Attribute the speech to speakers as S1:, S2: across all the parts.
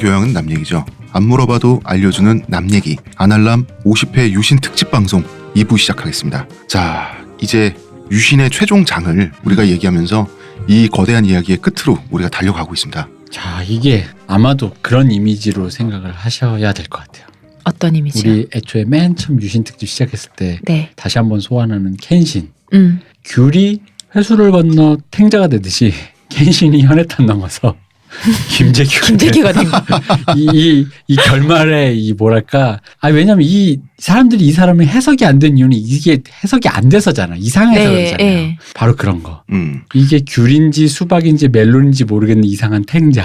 S1: 교양은 남 얘기죠. 안 물어봐도 알려주는 남 얘기. 아날람 50회 유신 특집 방송 2부 시작하겠습니다. 자, 이제 유신의 최종 장을 우리가 얘기하면서 이 거대한 이야기의 끝으로 우리가 달려가고 있습니다.
S2: 자, 이게 아마도 그런 이미지로 생각을 하셔야 될 것 같아요.
S3: 어떤 이미지요?
S2: 우리 애초에 맨 처음 유신 특집 시작했을 때
S3: 네.
S2: 다시 한번 소환하는 켄신. 귤이 회수를 건너 탱자가 되듯이 켄신이 현해탄 넘어서 김재규가 된 이 결말의 이 뭐랄까. 왜냐면 이 사람들이 이 사람이 해석이 안 된 이유는 이게 해석이 안 돼서잖아. 이상해서
S3: 네,
S2: 그러잖아요.
S3: 네.
S2: 바로 그런 거. 이게 귤인지 수박인지 멜론인지 모르겠는 이상한 탱자.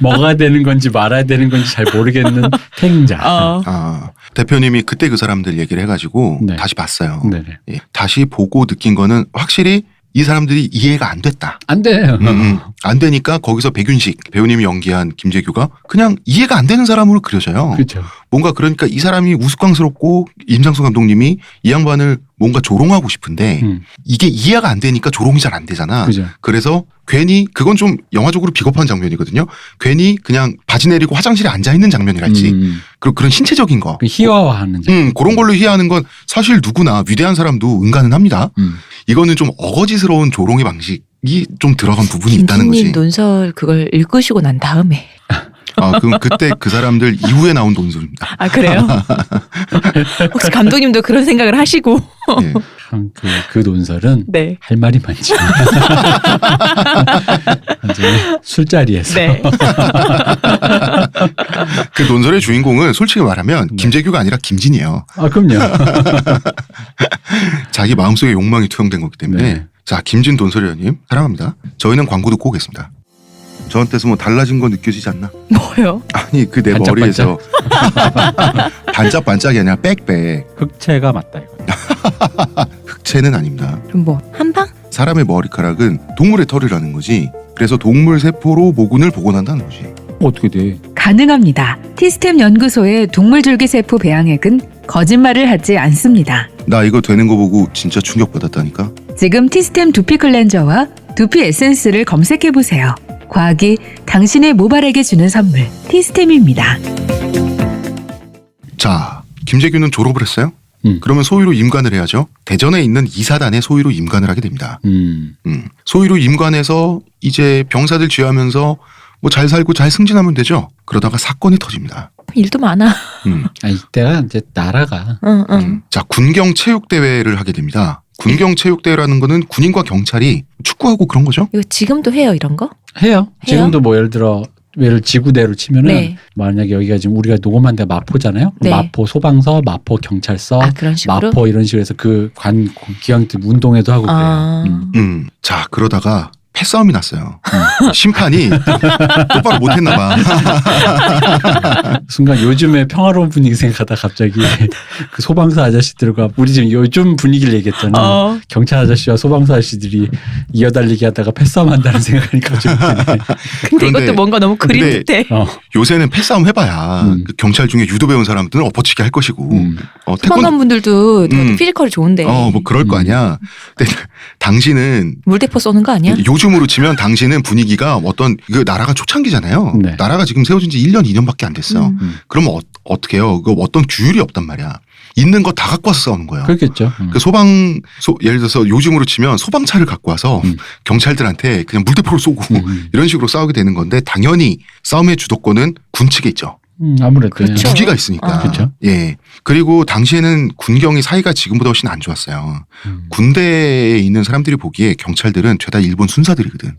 S2: 뭐가 되는 건지 말아야 되는 건지 잘 모르겠는 탱자.
S1: 대표님이 그때 그 사람들 얘기를 해가지고
S2: 네.
S1: 다시 봤어요.
S2: 네네.
S1: 예, 다시 보고 느낀 거는 확실히 이 사람들이 이해가 안 됐다.
S2: 안 돼요.
S1: 안 되니까 거기서 백윤식 배우님이 연기한 김재규가 그냥 이해가 안 되는 사람으로 그려져요.
S2: 그렇죠.
S1: 뭔가 그러니까 이 사람이 우스꽝스럽고 임상수 감독님이 이 양반을 뭔가 조롱하고 싶은데 이게 이해가 안 되니까 조롱이 잘 안 되잖아.
S2: 그죠.
S1: 그래서 괜히 그건 좀 영화적으로 비겁한 장면이거든요. 괜히 그냥 바지 내리고 화장실에 앉아있는 장면이랄지 그런 신체적인 거.
S2: 희화화하는 장면.
S1: 그런 걸로 희화하는 건 사실 누구나 위대한 사람도 은간은 합니다. 이거는 좀 어거지스러운 조롱의 방식이 좀 들어간 부분이 있다는 거지.
S3: 김진님 논설 그걸 읽으시고 난 다음에.
S1: 그럼 그때 그 사람들 이후에 나온 논술입니다.
S3: 아, 그래요? 혹시 감독님도 그런 생각을 하시고.
S1: 예.
S2: 그 논설은
S3: 네.
S2: 할 말이 많죠. 이제 술자리에서.
S3: 네.
S1: 그 논설의 주인공은 솔직히 말하면 김재규가 아니라 김진이에요.
S2: 그럼요.
S1: 자기 마음속에 욕망이 투영된 거기 때문에.
S2: 네.
S1: 자, 김진 논설위원님 사랑합니다. 저희는 광고 듣고 오겠습니다. 저한테서 뭐 달라진 거 느껴지지 않나?
S3: 뭐요?
S1: 아니 그 내 머리에서 반짝반짝이 아니라 빽빽.
S2: 흑채가 맞다 이거.
S1: 흑채는 아닙니다.
S3: 그럼 뭐 한방?
S1: 사람의 머리카락은 동물의 털이라는 거지. 그래서 동물 세포로 모근을 복원한다는 거지.
S2: 어떻게 돼?
S4: 가능합니다. 티스템 연구소의 동물줄기세포 배양액은 거짓말을 하지 않습니다.
S1: 나 이거 되는 거 보고 진짜 충격받았다니까.
S4: 지금 티스템 두피 클렌저와 두피 에센스를 검색해보세요. 과학이 당신의 모발에게 주는 선물, 티스템입니다.
S1: 자, 김재규는 졸업을 했어요? 그러면 소위로 임관을 해야죠. 대전에 있는 이사단에 소위로 임관을 하게 됩니다. 소위로 임관해서 이제 병사들 쥐하면서 뭐 잘 살고 잘 승진하면 되죠. 그러다가 사건이 터집니다.
S3: 일도 많아.
S2: 이때가 이제 나라가.
S1: 자, 군경 체육대회를 하게 됩니다. 군경 체육대회라는 거는 군인과 경찰이 축구하고 그런 거죠?
S3: 이거 지금도 해요, 이런 거?
S2: 해요. 지금도 뭐 예를 들어 지구대로 치면은
S3: 네.
S2: 만약에 여기가 지금 우리가 녹음한 데가 마포잖아요.
S3: 네.
S2: 마포 소방서, 마포 경찰서,
S3: 그런 식으로?
S2: 마포 이런 식으로 해서 그 기왕 운동회도 하고 그래요.
S1: 자, 그러다가 패싸움이 났어요. 심판이 똑바로 못했나 봐.
S2: 순간 요즘의 평화로운 분위기 생각하다 갑자기 그 소방서 아저씨들과 우리 지금 요즘 분위기를 얘기했잖아. 경찰 아저씨와 소방서 아저씨들이 이어달리기 하다가 패싸움 한다는 생각하니까 좀
S3: 근데 이것도 뭔가 너무 그림 듯해.
S1: 요새는 패싸움 해봐야 그 경찰 중에 유도 배운 사람들은 엎어치기 할 것이고
S3: 소방관분들도 피지컬이 좋은데.
S1: 뭐 그럴 거 아니야. 근데 당신은
S3: 물대포 쏘는 거 아니야?
S1: 요즘으로 치면 당신은 분위기가 어떤 그 나라가 초창기잖아요.
S2: 네.
S1: 나라가 지금 세워진 지 1년 2년밖에 안 됐어. 그러면 어떻게 해요? 그 어떤 규율이 없단 말이야. 있는 거 다 갖고 와서 싸우는 거예요.
S2: 그렇겠죠.
S1: 그 예를 들어서 요즘으로 치면 소방차를 갖고 와서 경찰들한테 그냥 물대포를 쏘고 이런 식으로 싸우게 되는 건데 당연히 싸움의 주도권은 군 측에 있죠.
S2: 아무래도
S3: 그렇죠.
S1: 무기가 있으니까.
S2: 그렇죠.
S1: 예. 그리고 당시에는 군경이 사이가 지금보다 훨씬 안 좋았어요. 군대에 있는 사람들이 보기에 경찰들은 죄다 일본 순사들이거든.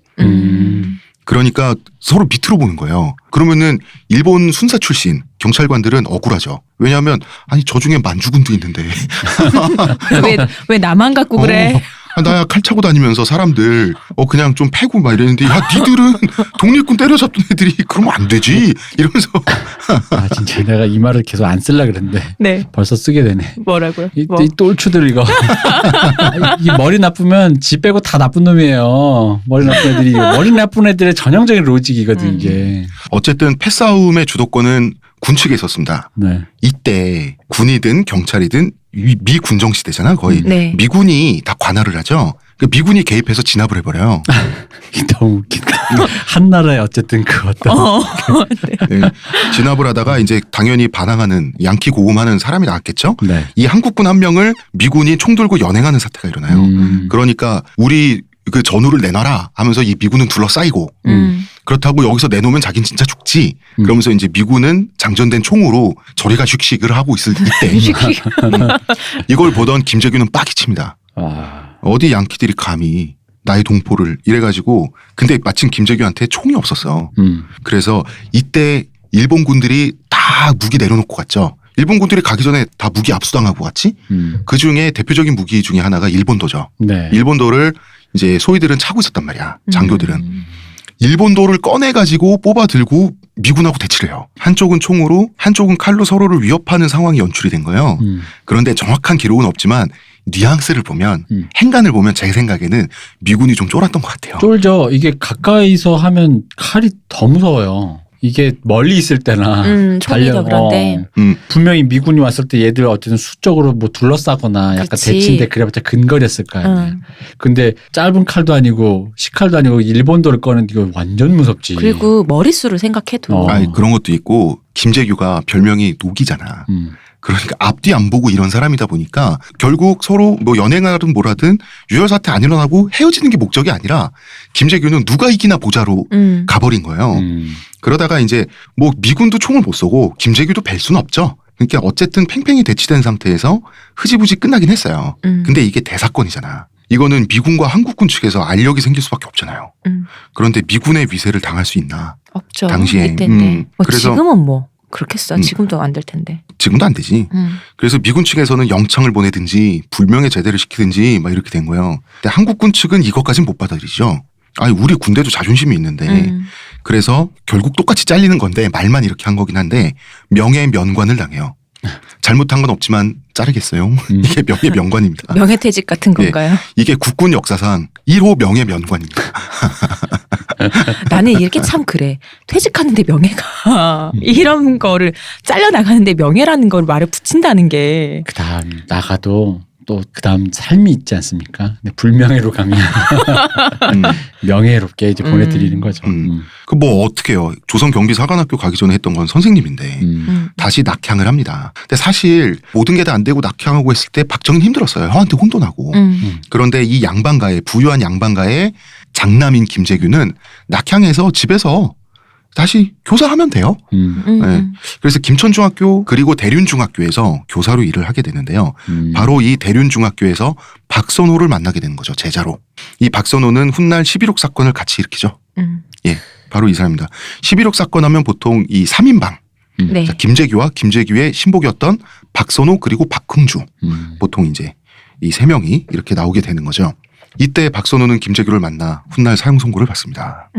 S1: 그러니까 서로 밑으로 보는 거예요. 그러면은 일본 순사 출신 경찰관들은 억울하죠. 왜냐하면 아니 저 중에 만주군도 있는데
S3: 왜 나만 갖고 그래?
S1: 나야 칼 차고 다니면서 사람들 그냥 좀 패고 막 이랬는데 야 니들은 독립군 때려잡던 애들이 그러면 안 되지 이러면서
S2: 진짜 내가 이 말을 계속 안 쓰려고 그랬는데
S3: 네.
S2: 벌써 쓰게 되네.
S3: 뭐라고요?
S2: 이 똘추들 이거 이 머리 나쁘면 지 빼고 다 나쁜 놈이에요. 머리 나쁜 애들이 머리 나쁜 애들의 전형적인 로직이거든 이게.
S1: 어쨌든 패싸움의 주도권은 군 측에 있었습니다.
S2: 네.
S1: 이때 군이든 경찰이든 미 군정 시대잖아 거의.
S3: 네.
S1: 미군이 다 관할을 하죠. 그러니까 미군이 개입해서 진압을 해버려요.
S2: 너무 웃긴다. 한 나라에 어쨌든 그 어떤
S3: 네.
S1: 네. 진압을 하다가 이제 당연히 반항하는 양키 고음하는 사람이 나왔겠죠.
S2: 네.
S1: 이 한국군 한 명을 미군이 총 들고 연행하는 사태가 일어나요. 그러니까 우리 그 전우를 내놔라 하면서 이 미군은 둘러싸이고 그렇다고 여기서 내놓으면 자기는 진짜 죽지. 그러면서 이제 미군은 장전된 총으로 저리가 슉슉을 하고 있을 때 이걸 보던 김재규는 빡이 칩니다. 어디 양키들이 감히 나의 동포를 이래가지고 근데 마침 김재규한테 총이 없었어. 그래서 이때 일본 군들이 다 무기 내려놓고 갔죠. 일본 군들이 가기 전에 다 무기 압수당하고 갔지. 그중에 대표적인 무기 중에 하나가 일본도죠.
S2: 네.
S1: 일본도를 이제 소위들은 차고 있었단 말이야. 장교들은. 일본도를 꺼내가지고 뽑아 들고 미군하고 대치를 해요. 한쪽은 총으로 한쪽은 칼로 서로를 위협하는 상황이 연출이 된 거예요. 그런데 정확한 기록은 없지만 뉘앙스를 보면 행간을 보면 제 생각에는 미군이 좀 쫄았던 것 같아요.
S2: 쫄죠. 이게 가까이서 하면 칼이 더 무서워요. 이게 멀리 있을 때나
S3: 총이 더 그런데
S2: 분명히 미군이 왔을 때 얘들 어쨌든 수적으로 뭐 둘러싸거나 약간
S3: 그치.
S2: 대치인데 그래봤자 근거렸을 거 아니에요. 근데 짧은 칼도 아니고 식칼도 아니고 일본도를 꺼는 이거 완전 무섭지.
S3: 그리고 머릿수를 생각해도
S1: 아니, 그런 것도 있고 김재규가 별명이 녹이잖아. 그러니까 앞뒤 안 보고 이런 사람이다 보니까 결국 서로 뭐 연행하든 뭐라든 유혈사태 안 일어나고 헤어지는 게 목적이 아니라 김재규는 누가 이기나 보자로 가버린 거예요. 그러다가 이제 뭐 미군도 총을 못 쏘고 김재규도 뵐 수는 없죠. 그러니까 어쨌든 팽팽히 대치된 상태에서 흐지부지 끝나긴 했어요. 근데 이게 대사건이잖아. 이거는 미군과 한국군 측에서 알력이 생길 수밖에 없잖아요. 그런데 미군의 위세를 당할 수 있나?
S3: 없죠.
S1: 당시에.
S3: 이때인데. 뭐
S1: 그래서
S3: 지금은 뭐 그렇겠어. 지금도 안 될 텐데.
S1: 지금도 안 되지. 그래서 미군 측에서는 영창을 보내든지 불명예 제대를 시키든지 막 이렇게 된 거예요. 근데 한국군 측은 이것까지는 못 받아들이죠. 아니 우리 군대도 자존심이 있는데 그래서 결국 똑같이 잘리는 건데 말만 이렇게 한 거긴 한데 명예면관을 당해요. 잘못한 건 없지만 자르겠어요. 이게 명예면관입니다.
S3: 명예퇴직 같은 건가요?
S1: 이게 국군 역사상 1호 명예면관입니다.
S3: 나는 이렇게 참 그래. 퇴직하는데 명예가 이런 거를 잘려나가는데 명예라는 걸 말을 붙인다는 게
S2: 그다음 나가도 또 그다음 삶이 있지 않습니까? 근데 불명예로 가면 명예롭게 이제 보내드리는 거죠.
S1: 그 뭐 어떻게요? 조선 경비 사관학교 가기 전에 했던 건 선생님인데 다시 낙향을 합니다. 근데 사실 모든 게 다 안 되고 낙향하고 했을 때 박정희는 힘들었어요. 형한테 혼도 나고. 그런데 이 양반가의 부유한 양반가의 장남인 김재규는 낙향해서 집에서 다시 교사하면 돼요. 네. 그래서 김천중학교 그리고 대륜중학교에서 교사로 일을 하게 되는데요. 바로 이 대륜중학교에서 박선호를 만나게 되는 거죠. 제자로. 이 박선호는 훗날 11.6 사건을 같이 일으키죠. 예, 바로 이 사람입니다. 11.6 사건 하면 보통 이 3인방.
S3: 네.
S1: 자, 김재규와 김재규의 신복이었던 박선호 그리고 박흥주. 보통 이제 이 세 명이 이렇게 나오게 되는 거죠. 이때 박선호는 김재규를 만나 훗날 사형 선고를 받습니다.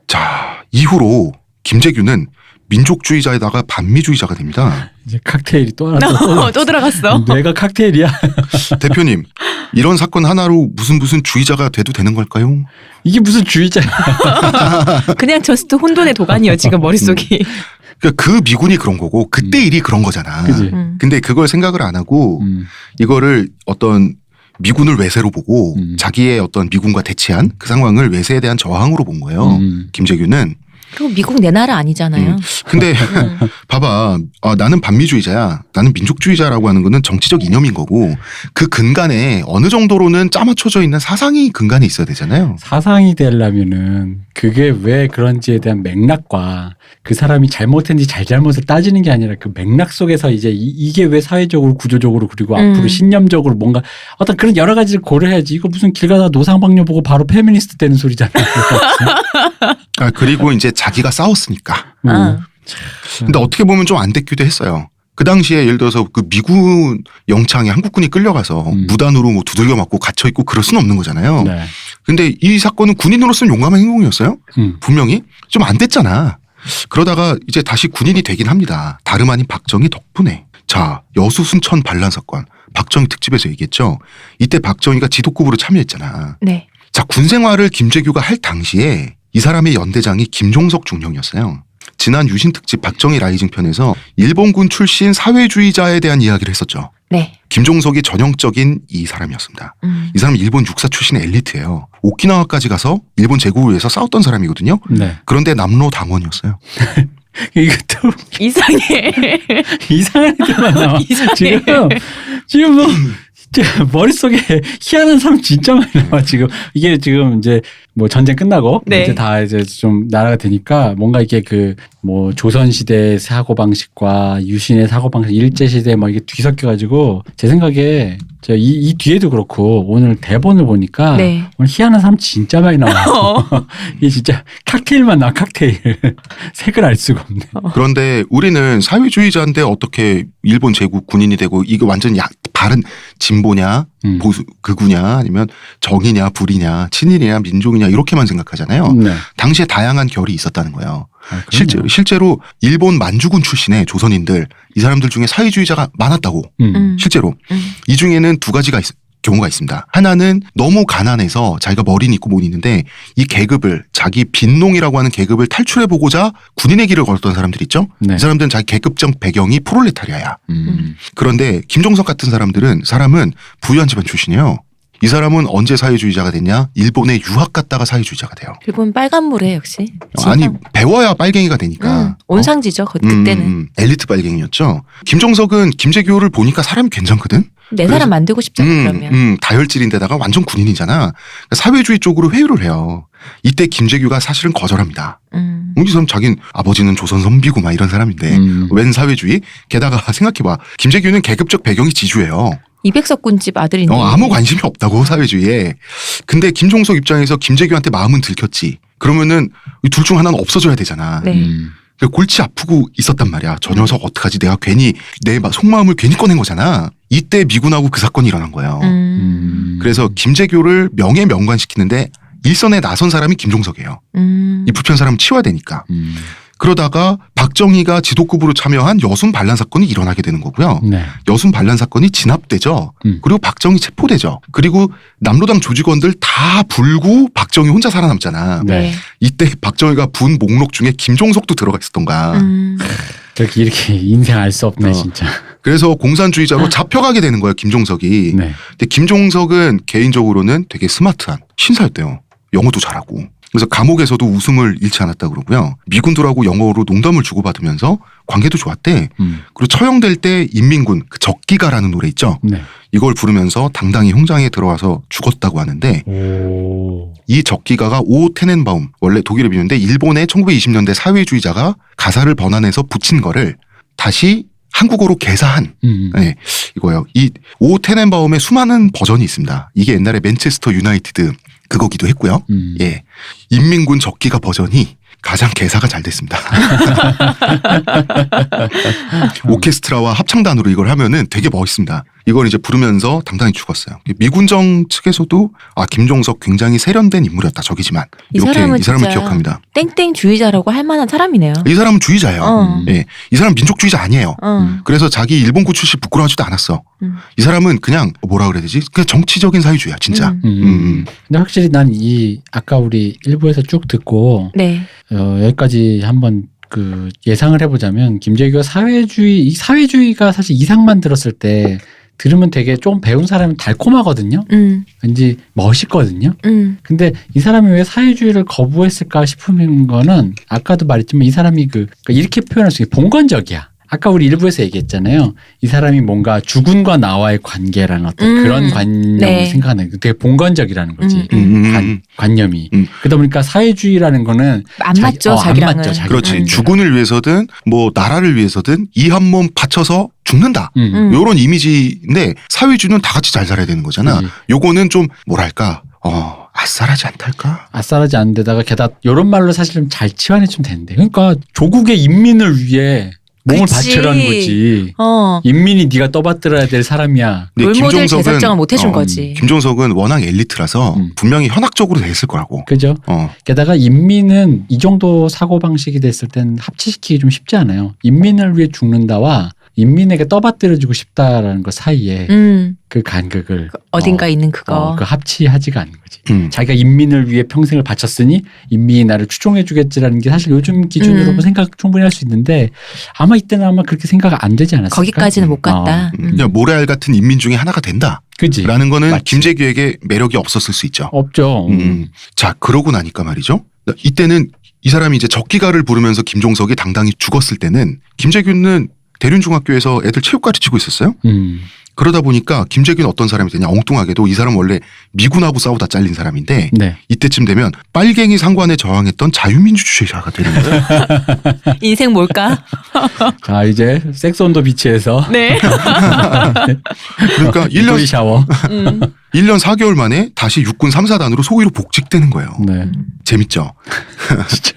S1: 자, 이후로 김재규는 민족주의자에다가 반미주의자가 됩니다.
S2: 이제 칵테일이 또 하나
S3: 또 들어갔어.
S2: 뇌가 칵테일이야.
S1: 대표님, 이런 사건 하나로 무슨 주의자가 돼도 되는 걸까요?
S2: 이게 무슨 주의자야.
S3: 그냥 저스트 혼돈의 도가니요 지금 머릿속이.
S1: 그러니까 그 미군이 그런 거고 그때 일이 그런 거잖아.
S2: 그치.
S1: 근데 그걸 생각을 안 하고 이거를 어떤 미군을 외세로 보고 자기의 어떤 미군과 대치한 그 상황을 외세에 대한 저항으로 본 거예요. 김재규는.
S3: 그리고 미국 내 나라 아니잖아요.
S1: 근데 봐봐. 나는 반미주의자야. 나는 민족주의자라고 하는 거는 정치적 이념인 거고 그 근간에 어느 정도로는 짜맞춰져 있는 사상이 근간에 있어야 되잖아요.
S2: 사상이 되려면은 그게 왜 그런지에 대한 맥락과 그 사람이 잘못했는지 잘잘못을 따지는 게 아니라 그 맥락 속에서 이제 이게 왜 사회적으로 구조적으로 그리고 앞으로 신념적으로 뭔가 어떤 그런 여러 가지를 고려해야지. 이거 무슨 길 가다 노상방뇨 보고 바로 페미니스트 되는 소리잖아요.
S1: 그리고 이제 자기가 싸웠으니까. 근데 어떻게 보면 좀 안 됐기도 했어요. 그 당시에 예를 들어서 그 미군 영창에 한국군이 끌려가서 무단으로 뭐 두들겨 맞고 갇혀 있고 그럴 수는 없는 거잖아요.
S2: 네.
S1: 근데 이 사건은 군인으로서는 용감한 행동이었어요. 분명히 좀 안 됐잖아. 그러다가 이제 다시 군인이 되긴 합니다. 다름 아닌 박정희 덕분에. 자, 여수 순천 반란 사건. 박정희 특집에서 얘기했죠. 이때 박정희가 지도급으로 참여했잖아.
S3: 네.
S1: 자, 군 생활을 김재규가 할 당시에 이 사람의 연대장이 김종석 중령이었어요. 지난 유신 특집 박정희 라이징 편에서 일본군 출신 사회주의자에 대한 이야기를 했었죠.
S3: 네.
S1: 김종석이 전형적인 이 사람이었습니다. 이 사람은 일본 육사 출신의 엘리트예요. 오키나와까지 가서 일본 제국을 위해서 싸웠던 사람이거든요.
S2: 네.
S1: 그런데 남로 당원이었어요.
S2: 이것도
S3: 이상해.
S2: 이상한 애들만 나와.
S3: 이상해.
S2: 지금 뭐 진짜 머릿속에 희한한 사람 진짜 많이 나와. 이게 지금 이제 뭐 전쟁 끝나고
S3: 네.
S2: 이제 다 이제 좀 나라가 되니까 뭔가 이게 그 뭐 조선 시대 사고 방식과 유신의 사고 방식, 일제 시대 막 이게 뒤섞여 가지고 제 생각에 이 뒤에도 그렇고 오늘 대본을 보니까
S3: 네.
S2: 오늘 희한한 사람 진짜 많이 나와. 이게 진짜 칵테일만 나와. 칵테일. 색을 알 수가 없네.
S1: 그런데 우리는 사회주의자인데 어떻게 일본 제국 군인이 되고 이거 완전 바른 진보냐 보수 극우냐 아니면 정이냐 불이냐 친일이냐 민족이냐 이렇게만 생각하잖아요.
S2: 네.
S1: 당시에 다양한 결이 있었다는 거예요.
S2: 아,
S1: 실제로 일본 만주군 출신의 조선인들 이 사람들 중에 사회주의자가 많았다고. 실제로 이 중에는 두 가지가 경우가 있습니다. 하나는 너무 가난해서 자기가 머리는 있고 못 있는데 이 계급을 자기 빈농이라고 하는 계급을 탈출해보고자 군인의 길을 걸었던 사람들 있죠.
S2: 네.
S1: 이 사람들은 자기 계급적 배경이 프롤레타리아야. 그런데 김종석 같은 사람은 부유한 집안 출신이에요. 이 사람은 언제 사회주의자가 됐냐? 일본에 유학 갔다가 사회주의자가 돼요.
S3: 일본 빨간물에 역시.
S1: 아니 배워야 빨갱이가 되니까.
S3: 온상지죠. 그때는.
S1: 엘리트 빨갱이였죠. 김종석은 김재규를 보니까 사람이 괜찮거든.
S3: 내 사람 만들고 싶잖아 그러면.
S1: 다혈질인데다가 완전 군인이잖아. 그러니까 사회주의 쪽으로 회유를 해요. 이때 김재규가 사실은 거절합니다. 이 사람 자긴 아버지는 조선 선비고 막 이런 사람인데 웬 사회주의? 게다가 생각해봐. 김재규는 계급적 배경이 지주예요.
S3: 이백석군집 아들인데.
S1: 아무 관심이 없다고 사회주의에. 근데 김종석 입장에서 김재규한테 마음은 들켰지. 그러면은 둘 중 하나는 없어져야 되잖아.
S3: 네.
S1: 골치 아프고 있었단 말이야. 저 녀석 어떡하지? 내가 괜히 내 속마음을 괜히 꺼낸 거잖아. 이때 미군하고 그 사건이 일어난 거예요. 그래서 김재규를 명예명관시키는데 일선에 나선 사람이 김종석이에요. 이 불편 사람을 치워야 되니까. 그러다가 박정희가 지도급으로 참여한 여순 반란 사건이 일어나게 되는 거고요.
S2: 네.
S1: 여순 반란 사건이 진압되죠. 그리고 박정희 체포되죠. 그리고 남로당 조직원들 다 불고 박정희 혼자 살아남잖아.
S2: 네.
S1: 이때 박정희가 분 목록 중에 김종석도 들어가 있었던 거야.
S2: 이렇게 인생 알 수 없네 진짜.
S1: 그래서 공산주의자로 잡혀가게 되는 거예요. 김종석이.
S2: 네.
S1: 근데 김종석은 개인적으로는 되게 스마트한 신사였대요. 영어도 잘하고. 그래서 감옥에서도 웃음을 잃지 않았다 그러고요. 미군들하고 영어로 농담을 주고받으면서 관계도 좋았대. 그리고 처형될 때 인민군 그 적기가라는 노래 있죠.
S2: 네.
S1: 이걸 부르면서 당당히 형장에 들어와서 죽었다고 하는데 이 적기가가 오 테넨바움 원래 독일의 비유인데 일본의 1920년대 사회주의자가 가사를 번안해서 붙인 거를 다시 한국어로 개사한 네, 이거예요. 이 오 테넨바움의 수많은 버전이 있습니다. 이게 옛날에 맨체스터 유나이티드 그거기도 했고요. 예, 인민군 적기가 버전이 가장 개사가 잘 됐습니다. 오케스트라와 합창단으로 이걸 하면은 되게 멋있습니다. 이걸 이제 부르면서 당당히 죽었어요. 미군정 측에서도 김종석 굉장히 세련된 인물이었다. 적이지만 이렇게 이 사람을 기억합니다.
S3: 땡땡주의자라고 할 만한 사람이네요.
S1: 이 사람은 주의자예요. 예, 이 사람 민족주의자 아니에요. 그래서 자기 일본군 출신 부끄러워하지도 않았어. 이 사람은 그냥 뭐라 그래야 되지? 그냥 정치적인 사회주의야, 진짜.
S2: 근데 확실히 난 아까 우리 일부에서 쭉 듣고
S3: 네.
S2: 여기까지 한번 그 예상을 해보자면 김재규가 사회주의가 사실 이상만 들었을 때 들으면 되게 좀 배운 사람은 달콤하거든요. 왠지 멋있거든요. 근데 이 사람이 왜 사회주의를 거부했을까 싶은 거는 아까도 말했지만 이 사람이 그러니까 이렇게 표현할 수 있게 봉건적이야. 아까 우리 일부에서 얘기했잖아요. 이 사람이 뭔가 주군과 나와의 관계라는 어떤 그런 관념을
S3: 네.
S2: 생각하는 되게 봉건적이라는 거지. 관념이. 그러다 보니까 사회주의라는 거는
S3: 안 맞죠, 자기랑은.
S2: 안 맞죠, 자기랑.
S1: 그렇지. 주군을 위해서든 뭐 나라를 위해서든 이 한 몸 바쳐서 죽는다. 요런 이미지인데 사회주의는 다 같이 잘 살아야 되는 거잖아.
S2: 그치.
S1: 요거는 좀 뭐랄까 아싸라지 않달까?
S2: 아싸라지 않은 데다가 게다가 이런 말로 사실 좀 잘 치환해주면 되는데. 그러니까 조국의 인민을 위해 몸을
S3: 그치.
S2: 바치라는 거지. 인민이 네가 떠받들어야 될 사람이야.
S1: 근데
S3: 롤모델 재설정을 못 해준 거지.
S1: 김종석은 워낙 엘리트라서 분명히 현학적으로 됐을 거라고.
S2: 그죠? 게다가 인민은 이 정도 사고방식이 됐을 땐 합치시키기 좀 쉽지 않아요. 인민을 위해 죽는다와 인민에게 떠받들여주고 싶다라는 것 사이에 그 간극을
S3: 어딘가 있는 그거.
S2: 그 합치하지가 않는 거지. 자기가 인민을 위해 평생을 바쳤으니 인민이 나를 추종해주겠지라는 게 사실 요즘 기준으로 생각 충분히 할 수 있는데 아마 이때는 아마 그렇게 생각 안 되지 않았을까?
S3: 거기까지는 못 갔다.
S1: 그냥 모래알 같은 인민 중에 하나가 된다.
S2: 그지.
S1: 라는 거는
S2: 맞지.
S1: 김재규에게 매력이 없었을 수 있죠.
S2: 없죠.
S1: 자, 그러고 나니까 말이죠. 이때는 이 사람이 이제 적기가를 부르면서 김종석이 당당히 죽었을 때는 김재규는 대륜중학교에서 애들 체육 가르치고 있었어요. 그러다 보니까 김재규는 어떤 사람이 되냐. 엉뚱하게도 이 사람 원래 미군하고 싸우다 잘린 사람인데
S2: 네.
S1: 이때쯤 되면 빨갱이 상관에 저항했던 자유민주주의자가 되는 거예요.
S3: 인생 뭘까?
S2: 자 이제 섹스 온 더 비치에서
S3: 네.
S1: 그러니까 1년
S2: 샤워.
S1: 1년 4개월 만에 다시 육군 3사단으로 소위로 복직되는 거예요.
S2: 네.
S1: 재밌죠?
S2: 진짜.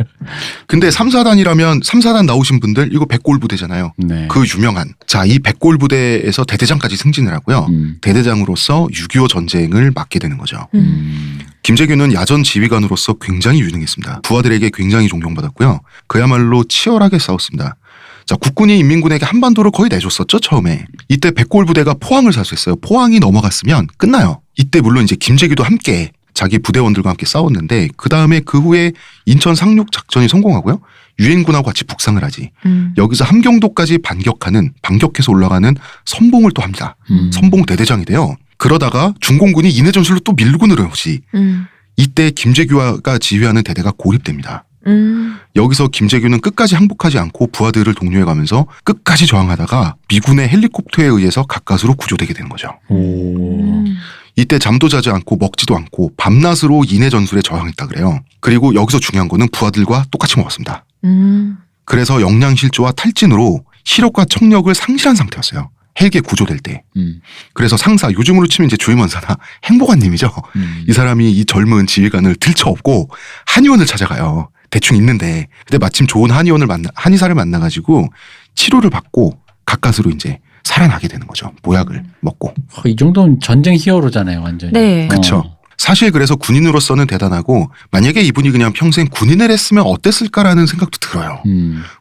S1: 근데 3사단이라면 3사단 나오신 분들 이거 백골 부대잖아요.
S2: 네.
S1: 그 유명한 자, 이 백골 부대에서 대대장까지 승진을 하고요. 대대장으로서 6.25 전쟁을 맡게 되는 거죠. 김재규는 야전 지휘관으로서 굉장히 유능했습니다. 부하들에게 굉장히 존경받았고요. 그야말로 치열하게 싸웠습니다. 자, 국군이 인민군에게 한반도를 거의 내줬었죠, 처음에. 이때 백골 부대가 포항을 사수했어요. 포항이 넘어갔으면 끝나요. 이때 물론 이제 김재규도 함께 자기 부대원들과 함께 싸웠는데 그 다음에 그 후에 인천 상륙 작전이 성공하고요. 유엔군하고 같이 북상을 하지. 여기서 함경도까지 반격해서 올라가는 선봉을 또 합니다. 선봉 대대장이 돼요. 그러다가 중공군이 인해 전술로 또 밀고 늘어오지. 이때 김재규가 지휘하는 대대가 고립됩니다. 여기서 김재규는 끝까지 항복하지 않고 부하들을 독려해가면서 끝까지 저항하다가 미군의 헬리콥터에 의해서 가까스로 구조되게 되는 거죠. 이때 잠도 자지 않고 먹지도 않고 밤낮으로 인해 전술에 저항했다 그래요. 그리고 여기서 중요한 거는 부하들과 똑같이 먹었습니다. 그래서 영양실조와 탈진으로 시력과 청력을 상실한 상태였어요. 헬기에 구조될 때. 그래서 상사, 요즘으로 치면 이제 주임원사나 행보관님이죠. 이 사람이 이 젊은 지휘관을 들쳐업고 한의원을 찾아가요. 대충 있는데. 근데 마침 좋은 한의사를 만나가지고 치료를 받고 가까스로 이제 살아나게 되는 거죠. 모약을 먹고.
S2: 이 정도는 전쟁 히어로잖아요, 완전히.
S3: 네.
S1: 그렇죠. 사실 그래서 군인으로서는 대단하고 만약에 이분이 그냥 평생 군인을 했으면 어땠을까라는 생각도 들어요.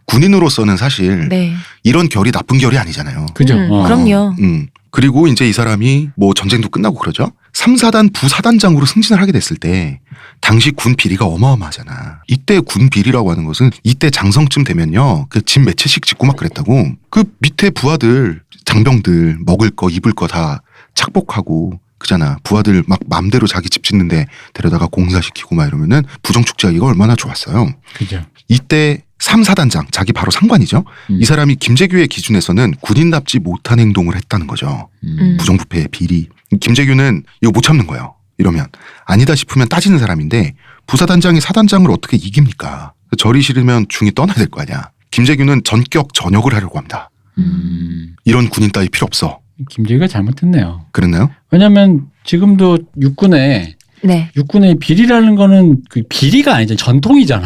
S1: 군인으로서는 사실
S3: 네.
S1: 이런 결이 나쁜 결이 아니잖아요.
S2: 그죠.
S3: 그럼요.
S1: 그리고 이제 이 사람이 뭐 전쟁도 끝나고 그러죠. 3사단 부사단장으로 승진을 하게 됐을 때 당시 군 비리가 어마어마하잖아. 이때 군 비리라고 하는 것은 이때 장성쯤 되면요. 그 집 몇 채씩 짓고 막 그랬다고. 그 밑에 부하들, 장병들 먹을 거 입을 거 다 착복하고 그잖아. 부하들 막 맘대로 자기 집 짓는데 데려다가 공사시키고 막 이러면은 부정축제하기가 얼마나 좋았어요.
S2: 그죠.
S1: 이때 3사단장, 자기 바로 상관이죠. 이 사람이 김재규의 기준에서는 군인답지 못한 행동을 했다는 거죠. 부정부패, 비리. 김재규는 이거 못 참는 거예요. 이러면 아니다 싶으면 따지는 사람인데 부사단장이 사단장을 어떻게 이깁니까? 절이 싫으면 중이 떠나야 될 거 아니야. 김재규는 전격 전역을 하려고 합니다. 이런 군인 따위 필요 없어.
S2: 김재규가 잘못했네요.
S1: 그랬나요?
S2: 왜냐하면 지금도 육군에
S3: 네.
S2: 육군의 비리라는 거는 그 비리가 아니잖아. 전통이잖아.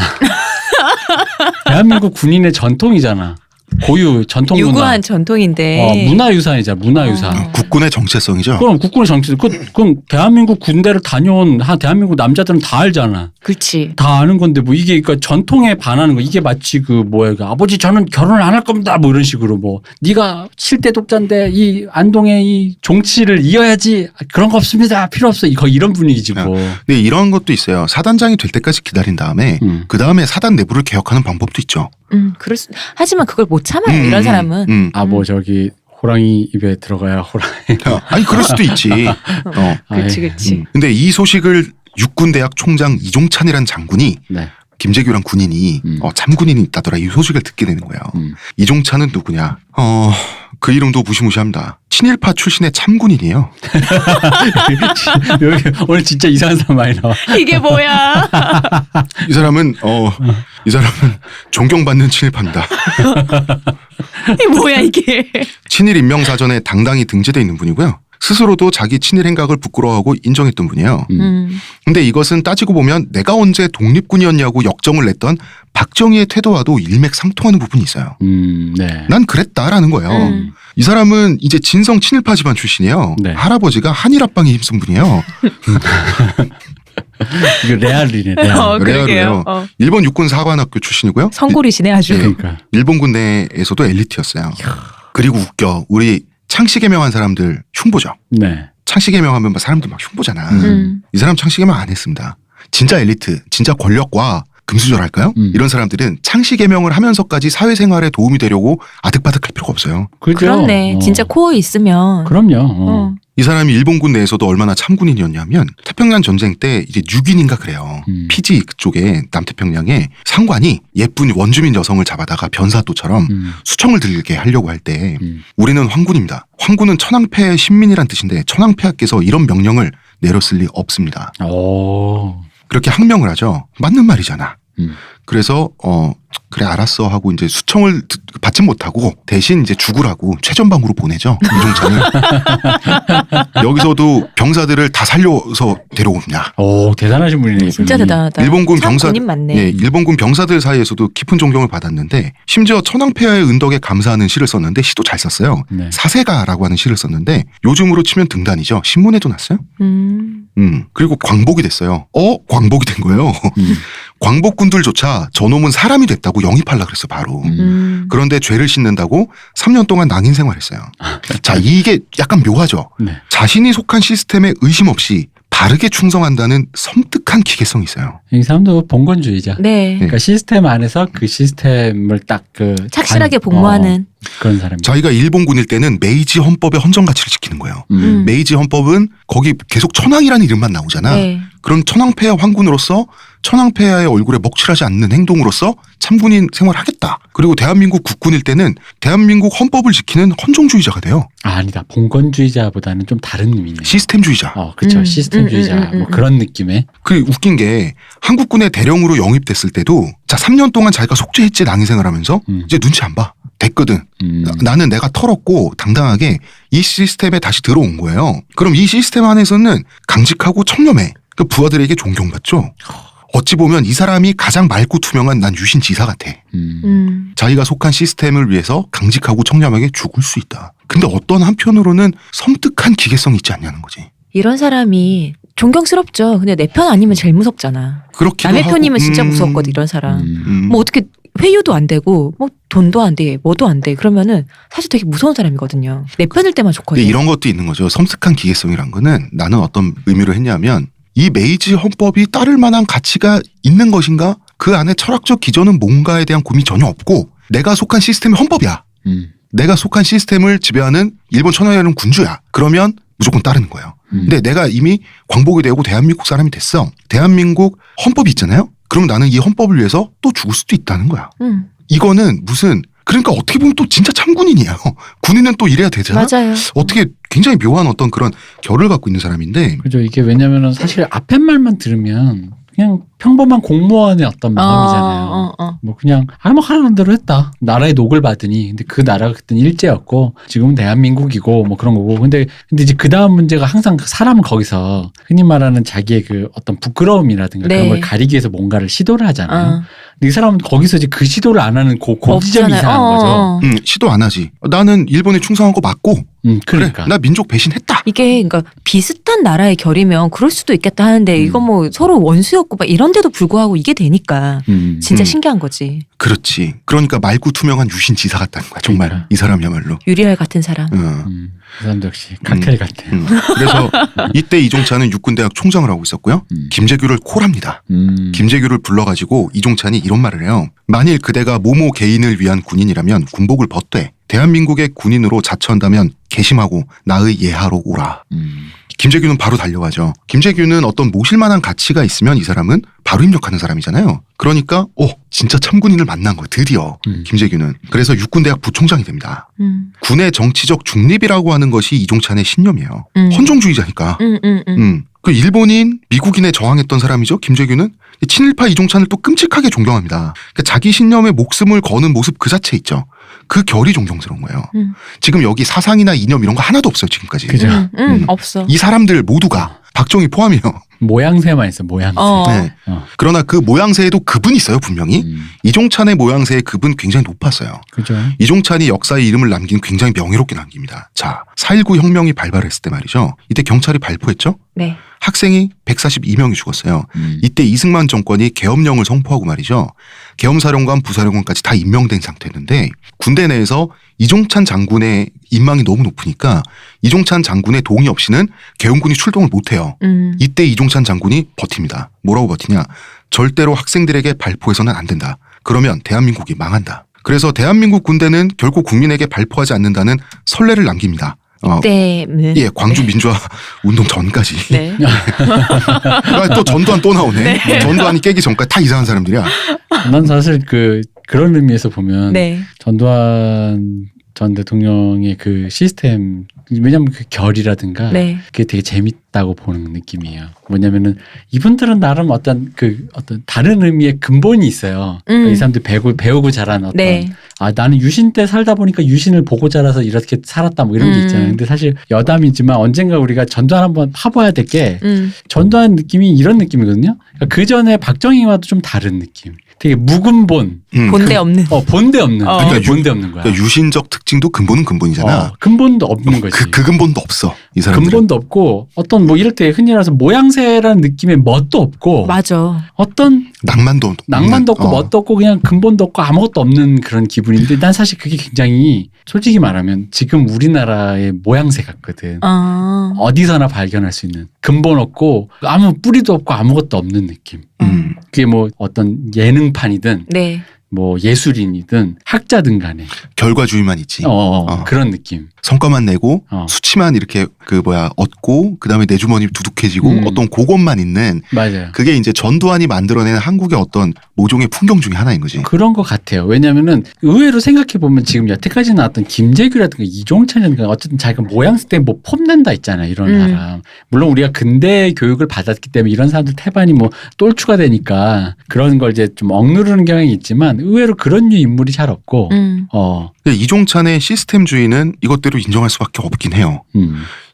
S2: 대한민국 군인의 전통이잖아. 고유 전통 문화.
S3: 유구한 전통인데.
S2: 문화유산이잖아. 문화유산.
S1: 국군의 정체성이죠.
S2: 그럼 국군의 정치. 그럼 대한민국 군대를 다녀온 대한민국 남자들은 다 알잖아.
S3: 그렇지.
S2: 다 아는 건데 뭐 이게 그러니까 전통에 반하는 거. 이게 마치 그 뭐야 그 아버지 저는 결혼을 안 할 겁니다. 뭐 이런 식으로 뭐 네가 7대 독자인데 이 안동의 이 종치를 이어야지. 그런 거 없습니다. 필요 없어. 거의 이런 분위기지 뭐.
S1: 근데 이런 것도 있어요. 사단장이 될 때까지 기다린 다음에 그 다음에 사단 내부를 개혁하는 방법도 있죠.
S3: 하지만 그걸 못 참아요. 이런 사람은.
S2: 뭐 저기 호랑이 입에 들어가야 호랑이.
S1: 아니 그럴 수도 있지.
S3: 그렇지.
S1: 근데 이 소식을 육군대학 총장 이종찬이란 장군이
S2: 네.
S1: 김재규란 군인이 참군인이 있다더라 이 소식을 듣게 되는 거예요. 이종찬은 누구냐? 그 이름도 무시무시합니다. 친일파 출신의 참군인이에요.
S2: 여기 오늘 진짜 이상한 사람 많이 나와.
S3: 이게 뭐야?
S1: 이 사람은 존경받는 친일파입니다.
S3: 이게 뭐야 이게?
S1: 친일 인명사전에 당당히 등재되어 있는 분이고요. 스스로도 자기 친일 행각을 부끄러워하고 인정했던 분이에요. 근데 이것은 따지고 보면 내가 언제 독립군이었냐고 역정을 냈던 박정희의 태도와도 일맥상통하는 부분이 있어요.
S2: 네.
S1: 난 그랬다라는 거예요. 이 사람은 이제 진성 친일파 집안 출신이에요.
S2: 네.
S1: 할아버지가 한일 합방에 힘쓴 분이에요.
S2: 이거 레알이네. 레알.
S1: 레알이에요. 일본 육군 사관학교 출신이고요.
S3: 성골이시네 아주.
S2: 그러니까.
S1: 일본 군대에서도 엘리트였어요. 그리고 웃겨. 우리 창씨 개명한 사람들 흉보죠.
S2: 네.
S1: 창씨 개명하면 사람들 막 흉보잖아. 이 사람 창씨 개명 안 했습니다. 진짜 엘리트, 진짜 권력과 금수저랄까요? 이런 사람들은 창씨 개명을 하면서까지 사회생활에 도움이 되려고 아득바득할 필요가 없어요.
S2: 그죠?
S3: 그렇네. 진짜 코어에 있으면.
S2: 그럼요.
S1: 이 사람이 일본군 내에서도 얼마나 참군인이었냐면 태평양 전쟁 때 이제 6인인가 그래요. 피지 그쪽에 남태평양에 상관이 예쁜 원주민 여성을 잡아다가 변사또처럼 수청을 들게 하려고 할 때 우리는 황군입니다. 황군은 천황폐의 신민이란 뜻인데 천황폐하께서 이런 명령을 내렸을 리 없습니다.
S2: 오.
S1: 그렇게 항명을 하죠. 맞는 말이잖아. 그래서 그래 알았어 하고 이제 수청을 받지 못하고 대신 이제 죽으라고 최전방으로 보내죠. 이종찬을. 여기서도 병사들을 다 살려서 데려옵니다.
S2: 오, 대단하신 분이네.
S3: 진짜
S2: 이분이.
S3: 대단하다.
S1: 일본군
S3: 참
S1: 병사,
S3: 군인 많네.
S1: 예, 일본군 병사들 사이에서도 깊은 존경을 받았는데 심지어 천황폐하의 은덕에 감사하는 시를 썼는데 시도 잘 썼어요.
S2: 네.
S1: 사세가라고 하는 시를 썼는데 요즘으로 치면 등단이죠. 신문에도 났어요. 그리고 광복이 됐어요. 광복이 된 거예요. 광복군들조차 저놈은 사람이 됐다고 영입하려고 그랬어 바로. 그런데 죄를 씻는다고 3년 동안 낭인 생활했어요. 자, 이게 약간 묘하죠.
S2: 네.
S1: 자신이 속한 시스템에 의심 없이 바르게 충성한다는 섬뜩한 기계성이 있어요.
S2: 이 사람도 봉건주의자.
S3: 네.
S2: 그러니까 시스템 안에서 그 시스템을 딱
S3: 착실하게 복무하는.
S2: 그런 사람이.
S1: 자기가 일본군일 때는 메이지 헌법의 헌정 가치를 지키는 거예요. 메이지 헌법은 거기 계속 천황이라는 이름만 나오잖아.
S3: 네.
S1: 그럼 천황폐하 황군으로서 천황폐하의 얼굴에 먹칠하지 않는 행동으로서 참군인 생활을 하겠다. 그리고 대한민국 국군일 때는 대한민국 헌법을 지키는 헌정주의자가 돼요.
S2: 아니다. 봉건주의자보다는 좀 다른 의미네.
S1: 시스템주의자.
S2: 그렇죠. 시스템주의자. 뭐 그런 느낌의.
S1: 그 웃긴 게 한국군의 대령으로 영입됐을 때도 자 3년 동안 자기가 속죄했지 낭인 생활하면서 이제 눈치 안 봐. 됐거든. 나는 내가 털었고 당당하게 이 시스템에 다시 들어온 거예요. 그럼 이 시스템 안에서는 강직하고 청렴해. 그 부하들에게 존경받죠. 어찌 보면 이 사람이 가장 맑고 투명한 난 유신 지사 같아. 자기가 속한 시스템을 위해서 강직하고 청렴하게 죽을 수 있다. 근데 어떤 한편으로는 섬뜩한 기계성이 있지 않냐는 거지.
S3: 이런 사람이 존경스럽죠. 근데 내 편 아니면 제일 무섭잖아.
S1: 그렇기도
S3: 남의
S1: 하고,
S3: 편이면 진짜 무섭거든 이런 사람.
S1: 음.
S3: 뭐 어떻게 회유도 안 되고 뭐 돈도 안 돼, 뭐도 안 돼. 그러면은 사실 되게 무서운 사람이거든요. 내 편일 때만 좋거든요.
S1: 근데 이런 것도 있는 거죠. 섬뜩한 기계성이란 거는 나는 어떤 의미로 했냐면 이 메이지 헌법이 따를 만한 가치가 있는 것인가? 그 안에 철학적 기전은 뭔가에 대한 고민이 전혀 없고 내가 속한 시스템이 헌법이야. 내가 속한 시스템을 지배하는 일본 천황이라는 군주야. 그러면 무조건 따르는 거예요. 근데 내가 이미 광복이 되고 대한민국 사람이 됐어. 대한민국 헌법이 있잖아요. 그럼 나는 이 헌법을 위해서 또 죽을 수도 있다는 거야. 이거는 무슨 그러니까 어떻게 보면 또 진짜 참군인이에요. 군인은 또 이래야 되잖아.
S3: 맞아요.
S1: 어떻게 굉장히 묘한 어떤 그런 결을 갖고 있는 사람인데
S2: 그죠. 이게 왜냐면은 사실 앞에 말만 들으면 그냥 평범한 공무원의 어떤 마음이잖아요. 뭐 그냥 뭐 하라는 대로 했다. 나라의 녹을 받으니. 근데 그 나라가 그때는 일제였고 지금은 대한민국이고 뭐 그런 거고. 근데 이제 그 다음 문제가 항상 그 사람은 거기서 흔히 말하는 자기의 그 어떤 부끄러움이라든가
S3: 네.
S2: 그런 걸 가리기 위해서 뭔가를 시도를 하잖아요. 근데 이 사람은 거기서 이제 그 시도를 안 하는 그 지점이 이상한 거죠.
S1: 시도 안 하지. 나는 일본에 충성한 거 맞고
S2: 그러니까.
S1: 그래, 나 민족 배신했다.
S3: 이게 그러니까 비슷한 나라의 결이면 그럴 수도 있겠다 하는데 이거 뭐 서로 원수였고 막 이런데도 불구하고 이게 되니까 진짜 신기한 거지.
S1: 그렇지. 그러니까 맑고 투명한 유신 지사 같다는 거야. 정말
S2: 그러니까.
S1: 이 사람이야말로.
S3: 유리알 같은 사람.
S2: 그 사람도 역시 칵테일 같아.
S1: 그래서 이때 이종찬은 육군대학 총장을 하고 있었고요. 김재규를 콜합니다. 김재규를 불러가지고 이종찬이 이런 말을 해요. 만일 그대가 모모 개인을 위한 군인이라면 군복을 벗되 대한민국의 군인으로 자처한다면 개심하고 나의 예하로 오라. 김재규는 바로 달려가죠. 김재규는 어떤 모실만한 가치가 있으면 이 사람은 바로 입력하는 사람이잖아요. 그러니까 진짜 참군인을 만난 거예요. 드디어 김재규는. 그래서 육군대학 부총장이 됩니다. 군의 정치적 중립이라고 하는 것이 이종찬의 신념이에요. 헌정주의자니까. 그 일본인, 미국인에 저항했던 사람이죠. 김재규는 친일파 이종찬을 또 끔찍하게 존경합니다. 그러니까 자기 신념에 목숨을 거는 모습 그 자체 있죠. 그 결이 존경스러운 거예요. 지금 여기 사상이나 이념 이런 거 하나도 없어요. 지금까지.
S2: 그죠.
S3: 없어.
S1: 이 사람들 모두가 박정희 포함이에요.
S2: 모양새만 있어. 모양새.
S1: 네. 그러나 그 모양새에도 급은 있어요. 분명히. 이종찬의 모양새의 급은 굉장히 높았어요.
S2: 그죠.
S1: 이종찬이 역사의 이름을 남긴 굉장히 명예롭게 남깁니다. 자, 4.19 혁명이 발발했을 때 말이죠. 이때 경찰이 발포했죠.
S3: 네.
S1: 학생이 142명이 죽었어요. 이때 이승만 정권이 계엄령을 선포하고 말이죠. 계엄사령관, 부사령관까지 다 임명된 상태였는데 군대 내에서 이종찬 장군의 인망이 너무 높으니까 이종찬 장군의 동의 없이는 계엄군이 출동을 못해요. 이때 이종찬 장군이 버팁니다. 뭐라고 버티냐. 절대로 학생들에게 발포해서는 안 된다. 그러면 대한민국이 망한다. 그래서 대한민국 군대는 결국 국민에게 발포하지 않는다는 선례를 남깁니다.
S3: 네.
S1: 예, 광주 민주화 운동 전까지.
S3: 네.
S1: 또 전두환 또 나오네.
S3: 네.
S1: 전두환이 깨기 전까지 다 이상한 사람들이야.
S2: 난 사실 그런 의미에서 보면
S3: 네.
S2: 전두환 전 대통령의 그 시스템, 왜냐면 그 결이라든가
S3: 네.
S2: 그게 되게 재밌다고 보는 느낌이에요. 뭐냐면은 이분들은 나름 어떤 다른 의미의 근본이 있어요. 이 사람들 배우고 자란 어떤
S3: 네.
S2: 나는 유신 때 살다 보니까 유신을 보고 자라서 이렇게 살았다 뭐 이런 게 있잖아요. 근데 사실 여담이지만 언젠가 우리가 전두환 한번 파봐야 될 게 전두환 느낌이 이런 느낌이거든요. 그러니까 그 전에 박정희와도 좀 다른 느낌. 되게 무근본.
S3: 본데 없는.
S2: 본데 없는.
S1: 그러니까
S2: 본데 없는 거야.
S1: 그러니까 유신적 특징도 근본은 근본이잖아.
S2: 근본도 없는 거지.
S1: 그 근본도 없어. 이 사람들은.
S2: 근본도 없고 어떤 뭐 이럴 때 흔히 말해서 모양새라는 느낌의 멋도 없고
S3: 맞아.
S2: 어떤
S1: 낭만도
S2: 없고 멋도 없고 그냥 근본도 없고 아무것도 없는 그런 기분인데 난 사실 그게 굉장히 솔직히 말하면 지금 우리나라의 모양새 같거든. 어디서나 발견할 수 있는 근본 없고 아무 뿌리도 없고 아무것도 없는 느낌. 그게 뭐 어떤 예능판이든
S3: 네.
S2: 뭐 예술인이든 학자든 간에
S1: 결과주의만 있지.
S2: 그런 느낌.
S1: 성과만 내고 수치만 이렇게 얻고 그다음에 내 주머니 두둑해지고 어떤 그것만 있는
S2: 맞아요.
S1: 그게 이제 전두환이 만들어낸 한국의 어떤 모종의 풍경 중에 하나인 거지.
S2: 그런 것 같아요. 왜냐면은 의외로 생각해 보면 지금 여태까지 나왔던 김재규라든가 이종찬이라든가 어쨌든 자기가 모양새 때문에 뭐 폼낸다 있잖아요. 이런 사람. 물론 우리가 근대 교육을 받았기 때문에 이런 사람들 태반이 뭐 똘추가 되니까 그런 걸 이제 좀 억누르는 경향이 있지만 의외로 그런 류 인물이 잘 없고.
S1: 이종찬의 시스템주의는 이것대로 인정할 수밖에 없긴 해요.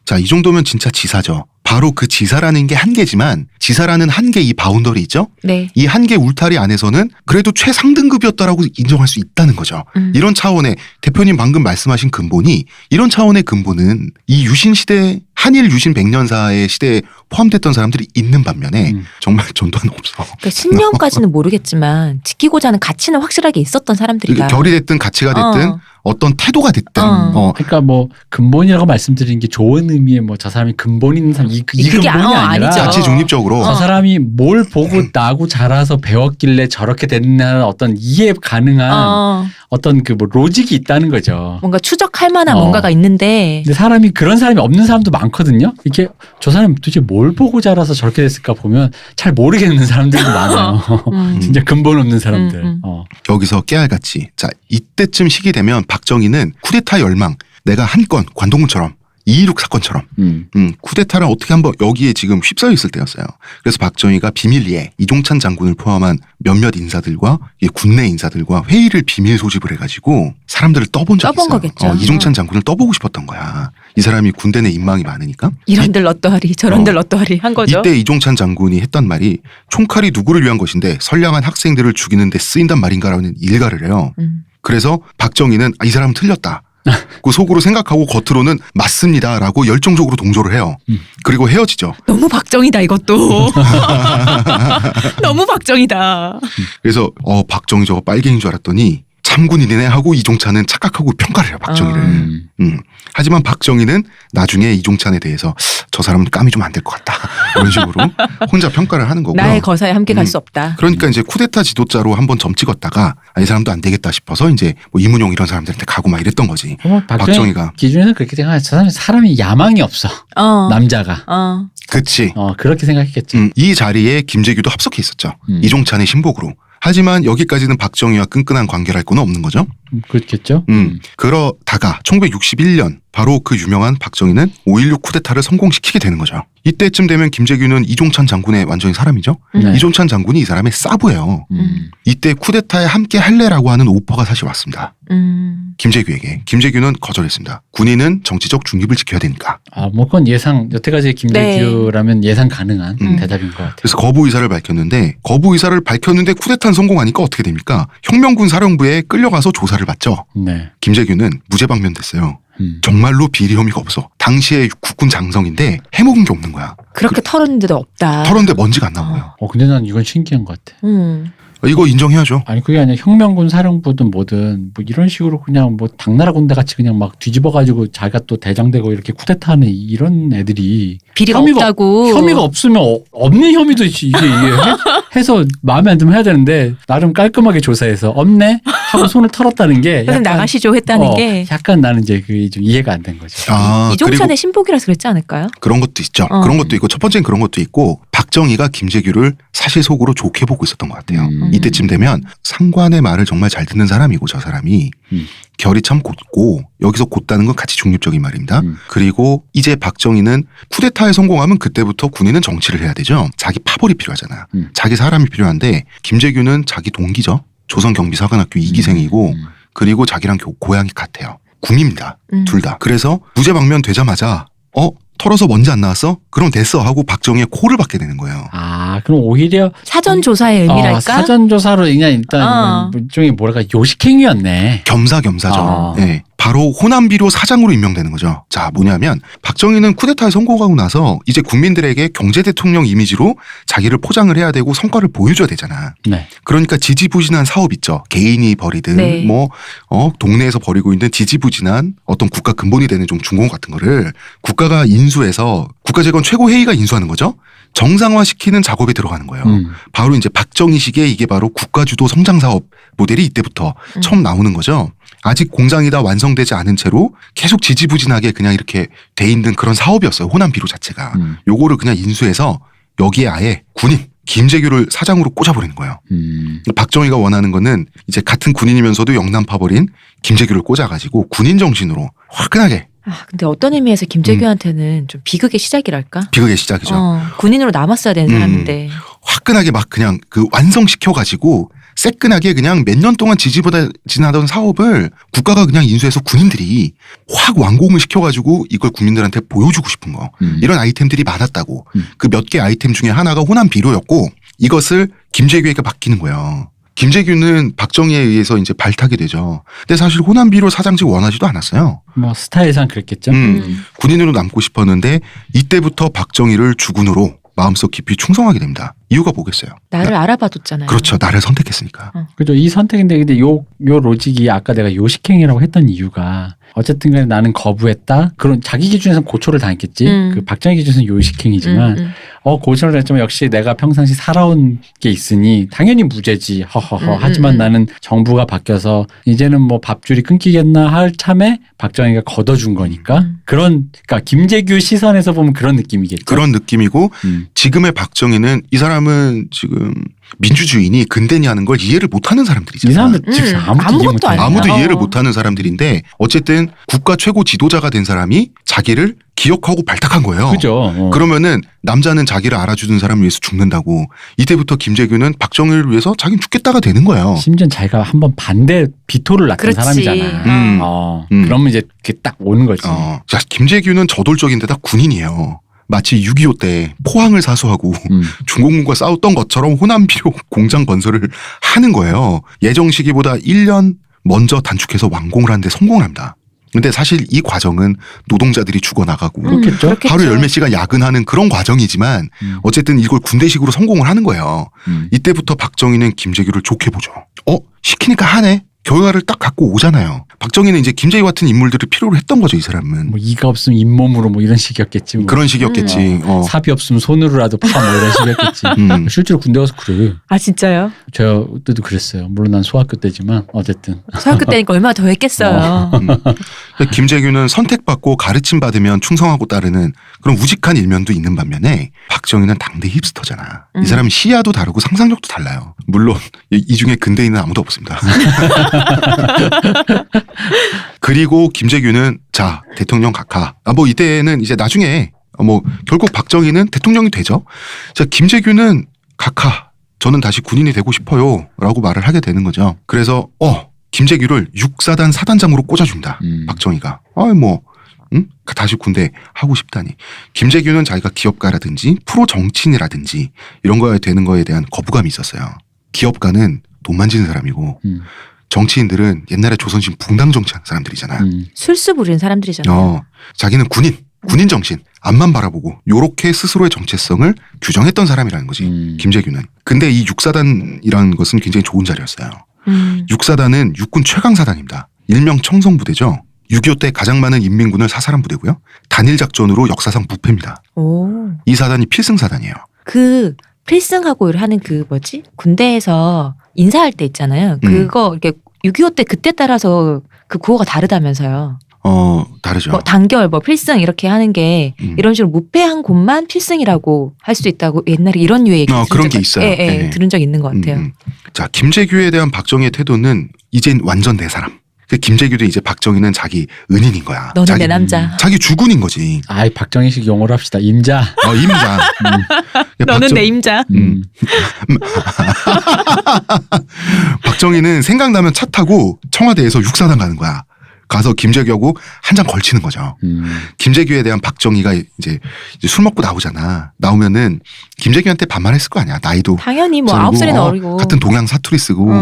S1: 자, 이 정도면 진짜 지사죠. 바로 그 지사라는 게 한계지만 지사라는 한계 이 바운더리 있죠? 네. 이 한계 울타리 안에서는 그래도 최상등급이었다라고 인정할 수 있다는 거죠. 이런 차원의 대표님 방금 말씀하신 근본이 이런 차원의 근본은 이 유신 시대 한일 유신 100년사의 시대에 포함됐던 사람들이 있는 반면에 정말 전두환은 없어.
S3: 그러니까 신념까지는 모르겠지만 지키고자 하는 가치는 확실하게 있었던 사람들이다.
S1: 결이 됐든 가치가 됐든 어떤 태도가 됐든.
S2: 그러니까 뭐 근본이라고 말씀드리는 게 좋은 의미의 뭐 저 사람이 근본 있는 사람 이 근본이 아니라
S3: 아니죠.
S1: 가치 중립적으로
S2: 저 사람이 뭘 보고 나고 자라서 배웠길래 저렇게 됐냐는 어떤 이해 가능한 어떤 그 뭐 로직이 있다는 거죠.
S3: 뭔가 추적할 만한 뭔가가 있는데.
S2: 근데 사람이 그런 사람이 없는 사람도 많거든요. 이렇게 저 사람이 도대체 뭘 보고 자라서 저렇게 됐을까 보면 잘 모르겠는 사람들도 많아요. 진짜 근본 없는 사람들.
S1: 여기서 깨알같이 자 이때쯤 시기 되면 박정희는 쿠데타 열망 내가 한 건 관동군처럼 2.16 사건처럼 쿠데타를 어떻게 한번 여기에 지금 휩싸여 있을 때였어요. 그래서 박정희가 비밀리에 이종찬 장군을 포함한 몇몇 인사들과 군내 인사들과 회의를 비밀 소집을 해가지고 사람들을 떠본 적이 있어요.
S3: 거겠죠.
S1: 이종찬 장군을 떠보고 싶었던 거야. 이 사람이 군대 내 인망이 많으니까.
S3: 이런들 어떠하리 저런들 어떠하리 한 거죠.
S1: 이때 이종찬 장군이 했던 말이 총칼이 누구를 위한 것인데 선량한 학생들을 죽이는 데 쓰인단 말인가라는 일가를 해요. 그래서 박정희는 이 사람은 틀렸다. 그 속으로 생각하고 겉으로는 맞습니다라고 열정적으로 동조를 해요. 그리고 헤어지죠.
S3: 너무 박정희다 이것도. 너무 박정희다.
S1: 그래서 박정희 저거 빨갱이인 줄 알았더니 참군이네 하고 이종찬은 착각하고 평가를 해요. 박정희를. 하지만 박정희는 나중에 이종찬에 대해서 저 사람은 감이 좀 안 될 것 같다. 이런 식으로 혼자 평가를 하는 거고요.
S3: 나의 거사에 함께 갈 수 없다.
S1: 그러니까 이제 쿠데타 지도자로 한번 점 찍었다가 이 사람도 안 되겠다 싶어서 이제 뭐 이문용 이런 사람들한테 가고 막 이랬던 거지. 박정희가
S2: 기준에서 그렇게 생각해. 저 사람이 야망이 없어. 남자가.
S1: 그치.
S2: 그렇게 생각했겠지.
S1: 이 자리에 김재규도 합석해 있었죠. 이종찬의 신복으로. 하지만 여기까지는 박정희와 끈끈한 관계를 할 건 없는 거죠.
S2: 그렇겠죠.
S1: 그러다가 1961년 바로 그 유명한 박정희는 5.16 쿠데타를 성공시키게 되는 거죠. 이때쯤 되면 김재규는 이종찬 장군의 완전히 사람이죠. 이종찬 장군이 이 사람의 사부예요. 이때 쿠데타에 함께 할래라고 하는 오퍼가 사실 왔습니다. 김재규에게. 김재규는 거절했습니다. 군인은 정치적 중립을 지켜야 되니까.
S2: 뭐 그건 여태까지 김재규라면 예상 가능한 대답인 것 같아요.
S1: 그래서 거부 의사를 밝혔는데 쿠데타는 성공하니까 어떻게 됩니까? 혁명군 사령부에 끌려가서 조사를 받죠.
S2: 네.
S1: 김재규는 무죄 방면됐어요. 정말로 비리 혐의가 없어. 당시에 국군 장성인데 해먹은 게 없는 거야.
S3: 그렇게 털었는데도 없다.
S1: 털었는데 먼지가 안 나온 거예요.
S2: 근데 난 이건 신기한 것 같아.
S1: 이거 인정해야죠.
S2: 아니 그게 아니라 혁명군 사령부든 뭐든 뭐 이런 식으로 그냥 뭐 당나라 군대 같이 그냥 막 뒤집어가지고 자기가 또 대장되고 이렇게 쿠데타하는 이런 애들이
S3: 비리가 없다고.
S2: 혐의가 없으면 없는 혐의도 이게 해서 마음에 안 들면 해야 되는데 나름 깔끔하게 조사해서 없네 하고 손을 털었다는 게
S3: 그럼 나가시죠 했다는 게
S2: 약간 나는 이제 그게 좀 이해가 안 된 거죠.
S3: 이종찬의 신복이라서 그랬지 않을까요?
S1: 그런 것도 있죠. 그런 것도 있고 첫 번째는 그런 것도 있고 박정희가 김재규를 사실 속으로 좋게 보고 있었던 것 같아요. 이때쯤 되면 상관의 말을 정말 잘 듣는 사람이고 저 사람이 결이 참 곧고 여기서 곧다는 건 가치 중립적인 말입니다. 그리고 이제 박정희는 쿠데타에 성공하면 그때부터 군인은 정치를 해야 되죠. 자기 파벌이 필요하잖아. 자기 사람이 필요한데 김재규는 자기 동기죠. 조선경비사관학교 2기생이고 그리고 자기랑 고향이 같아요. 구미입니다. 둘 다. 그래서 무죄방면 되자마자 털어서 먼지 안 나왔어? 그럼 됐어 하고 박정희의 코를 받게 되는 거예요.
S2: 아 그럼 오히려
S3: 사전 조사의 의미랄까?
S2: 사전 조사로 그냥 일단 일종의 뭐랄까 요식행위였네.
S1: 겸사겸사죠. 네. 바로 호남비료 사장으로 임명되는 거죠. 자, 뭐냐면 박정희는 쿠데타에 성공하고 나서 이제 국민들에게 경제대통령 이미지로 자기를 포장을 해야 되고 성과를 보여줘야 되잖아.
S2: 네.
S1: 그러니까 지지부진한 사업 있죠. 개인이 벌이든
S3: 네.
S1: 동네에서 벌이고 있는 지지부진한 어떤 국가 근본이 되는 좀 중공 같은 거를 국가가 인수해서 국가재건 최고회의가 인수하는 거죠. 정상화시키는 작업에 들어가는 거예요. 바로 이제 박정희식의 이게 바로 국가주도 성장사업 모델이 이때부터 처음 나오는 거죠. 아직 공장이 다 완성되지 않은 채로 계속 지지부진하게 그냥 이렇게 돼 있는 그런 사업이었어요. 호남비료 자체가. 요거를 그냥 인수해서 여기에 아예 군인 김재규를 사장으로 꽂아버리는 거예요. 박정희가 원하는 거는 이제 같은 군인이면서도 영남 파벌인 김재규를 꽂아가지고 군인 정신으로 화끈하게.
S3: 근데 어떤 의미에서 김재규한테는 좀 비극의 시작이랄까?
S1: 비극의 시작이죠.
S3: 군인으로 남았어야 되는 사람인데.
S1: 화끈하게 막 그냥 그 완성시켜가지고 새끈하게 그냥 몇 년 동안 지지부진하던 사업을 국가가 그냥 인수해서 군인들이 확 완공을 시켜가지고 이걸 국민들한테 보여주고 싶은 거. 이런 아이템들이 많았다고. 그 몇 개 아이템 중에 하나가 호남비료였고 이것을 김재규에게 맡기는 거예요. 김재규는 박정희에 의해서 이제 발탁이 되죠. 근데 사실 호남비료 사장직 원하지도 않았어요.
S2: 뭐 스타일상 그랬겠죠.
S1: 군인으로 남고 싶었는데 이때부터 박정희를 주군으로 마음속 깊이 충성하게 됩니다. 이유가 뭐겠어요?
S3: 나를 알아봐줬잖아요.
S1: 그렇죠. 나를 선택했으니까.
S2: 그죠. 이 선택인데 근데 요 로직이 아까 내가 요식행위라고 했던 이유가 어쨌든 간에 나는 거부했다. 그런 자기 기준에서는 고초를 당했겠지. 그 박정희 기준에서는 요식행위지만 고초를 당했지만 역시 내가 평상시 살아온 게 있으니 당연히 무죄지. 허허허. 하지만 나는 정부가 바뀌어서 이제는 뭐 밥줄이 끊기겠나 할 참에 박정희가 걷어준 거니까 그러니까 김재규 시선에서 보면 그런 느낌이겠죠.
S1: 그런 느낌이고 지금의 박정희는 이 사람은 지금 민주주의니 근대니 하는 걸 이해를 못하는 사람들이잖아요.
S2: 이 사람들 지금
S3: 아무것도 아니야.
S1: 아무도 이해를 못하는 사람들인데 어쨌든 국가 최고 지도자가 된 사람이 자기를 기억하고 발탁한 거예요.
S2: 그죠.
S1: 그러면은 남자는 자기를 알아주는 사람을 위해서 죽는다고 이때부터 김재규는 박정희를 위해서 자기는 죽겠다가 되는 거예요.
S2: 심지어 자기가 한번 반대 비토를 놨던
S3: 그렇지.
S2: 사람이잖아. 그러면 이제 그게 딱 오는 거지.
S1: 자, 김재규는 저돌적인데다 군인이에요. 마치 6.25 때 포항을 사수하고 중공군과 싸웠던 것처럼 호남비료 공장 건설을 하는 거예요. 예정 시기보다 1년 먼저 단축해서 완공을 하는데 성공을 합니다. 근데 사실 이 과정은 노동자들이 죽어나가고
S2: 그렇겠죠.
S1: 하루 열 몇 시간 야근하는 그런 과정이지만 어쨌든 이걸 군대식으로 성공을 하는 거예요. 이때부터 박정희는 김재규를 좋게 보죠. 시키니까 하네. 결과를 딱 갖고 오잖아요. 박정희는 이제 김재규 같은 인물들을 필요로 했던 거죠, 이 사람은.
S2: 뭐 이가 없으면 잇몸으로 뭐 이런 식이었겠지. 뭐.
S1: 그런 식이었겠지.
S2: 삽이 없으면 손으로라도 파 뭐 이런 식이었겠지. 실제로 군대 가서 그래.
S3: 아 진짜요?
S2: 저 때도 그랬어요. 물론 난 소학교 때지만 어쨌든.
S3: 소학교 때니까 얼마나 더 했겠어요.
S1: 김재규는 선택받고 가르침 받으면 충성하고 따르는 그런 우직한 일면도 있는 반면에 박정희는 당대 힙스터잖아. 이 사람은 시야도 다르고 상상력도 달라요. 물론 이 중에 근대인은 아무도 없습니다. 그리고 김재규는 자 대통령 각하. 뭐 이때는 이제 나중에 뭐 결국 박정희는 대통령이 되죠. 자 김재규는 각하. 저는 다시 군인이 되고 싶어요라고 말을 하게 되는 거죠. 그래서 김재규를 6사단 사단장으로 꽂아줍니다. 박정희가. 다시 군대 하고 싶다니. 김재규는 자기가 기업가라든지 프로 정치인이라든지 이런 거에 되는 거에 대한 거부감이 있었어요. 기업가는 돈 만지는 사람이고 정치인들은 옛날에 조선신 붕당 정치하는 사람들이잖아.
S3: 술수 부리는 사람들이잖아요.
S1: 자기는 군인. 군인 정신, 앞만 바라보고 요렇게 스스로의 정체성을 규정했던 사람이라는 거지. 김재규는. 근데 이 6사단이라는 것은 굉장히 좋은 자리였어요. 6사단은 육군 최강사단입니다. 일명 청성부대죠. 6.25 때 가장 많은 인민군을 사살한 부대고요. 단일 작전으로 역사상 무패입니다.
S3: 오.
S1: 이 사단이 필승사단이에요.
S3: 그 필승하고 하는 그 뭐지? 군대에서 인사할 때 있잖아요. 그거 이렇게 6.25 때 그때 따라서 그 구호가 다르다면서요.
S1: 다르죠.
S3: 뭐 단결, 뭐 필승 이렇게 하는 게 이런 식으로 무패한 곳만 필승이라고 할 수 있다고 옛날에 이런 류의 얘기
S1: 그런 게 있어요.
S3: 예, 예, 들은 적 있는 것 같아요.
S1: 자, 김재규에 대한 박정희의 태도는 이젠 완전 내 사람. 김재규도 이제 박정희는 자기 은인인 거야.
S3: 너는 내 남자.
S1: 자기 주군인 거지.
S2: 아이 박정희식 용어로 합시다. 임자.
S1: 임자.
S3: 너는 내 임자.
S1: 박정희는 생각나면 차 타고 청와대에서 6사단 가는 거야. 가서 김재규하고 한 장 걸치는 거죠. 김재규에 대한 박정희가 이제 술 먹고 나오잖아. 나오면은 김재규한테 반말했을 거 아니야. 나이도
S3: 당연히 뭐
S1: 저리고,
S3: 9살이나 어리고.
S1: 같은 동양 사투리 쓰고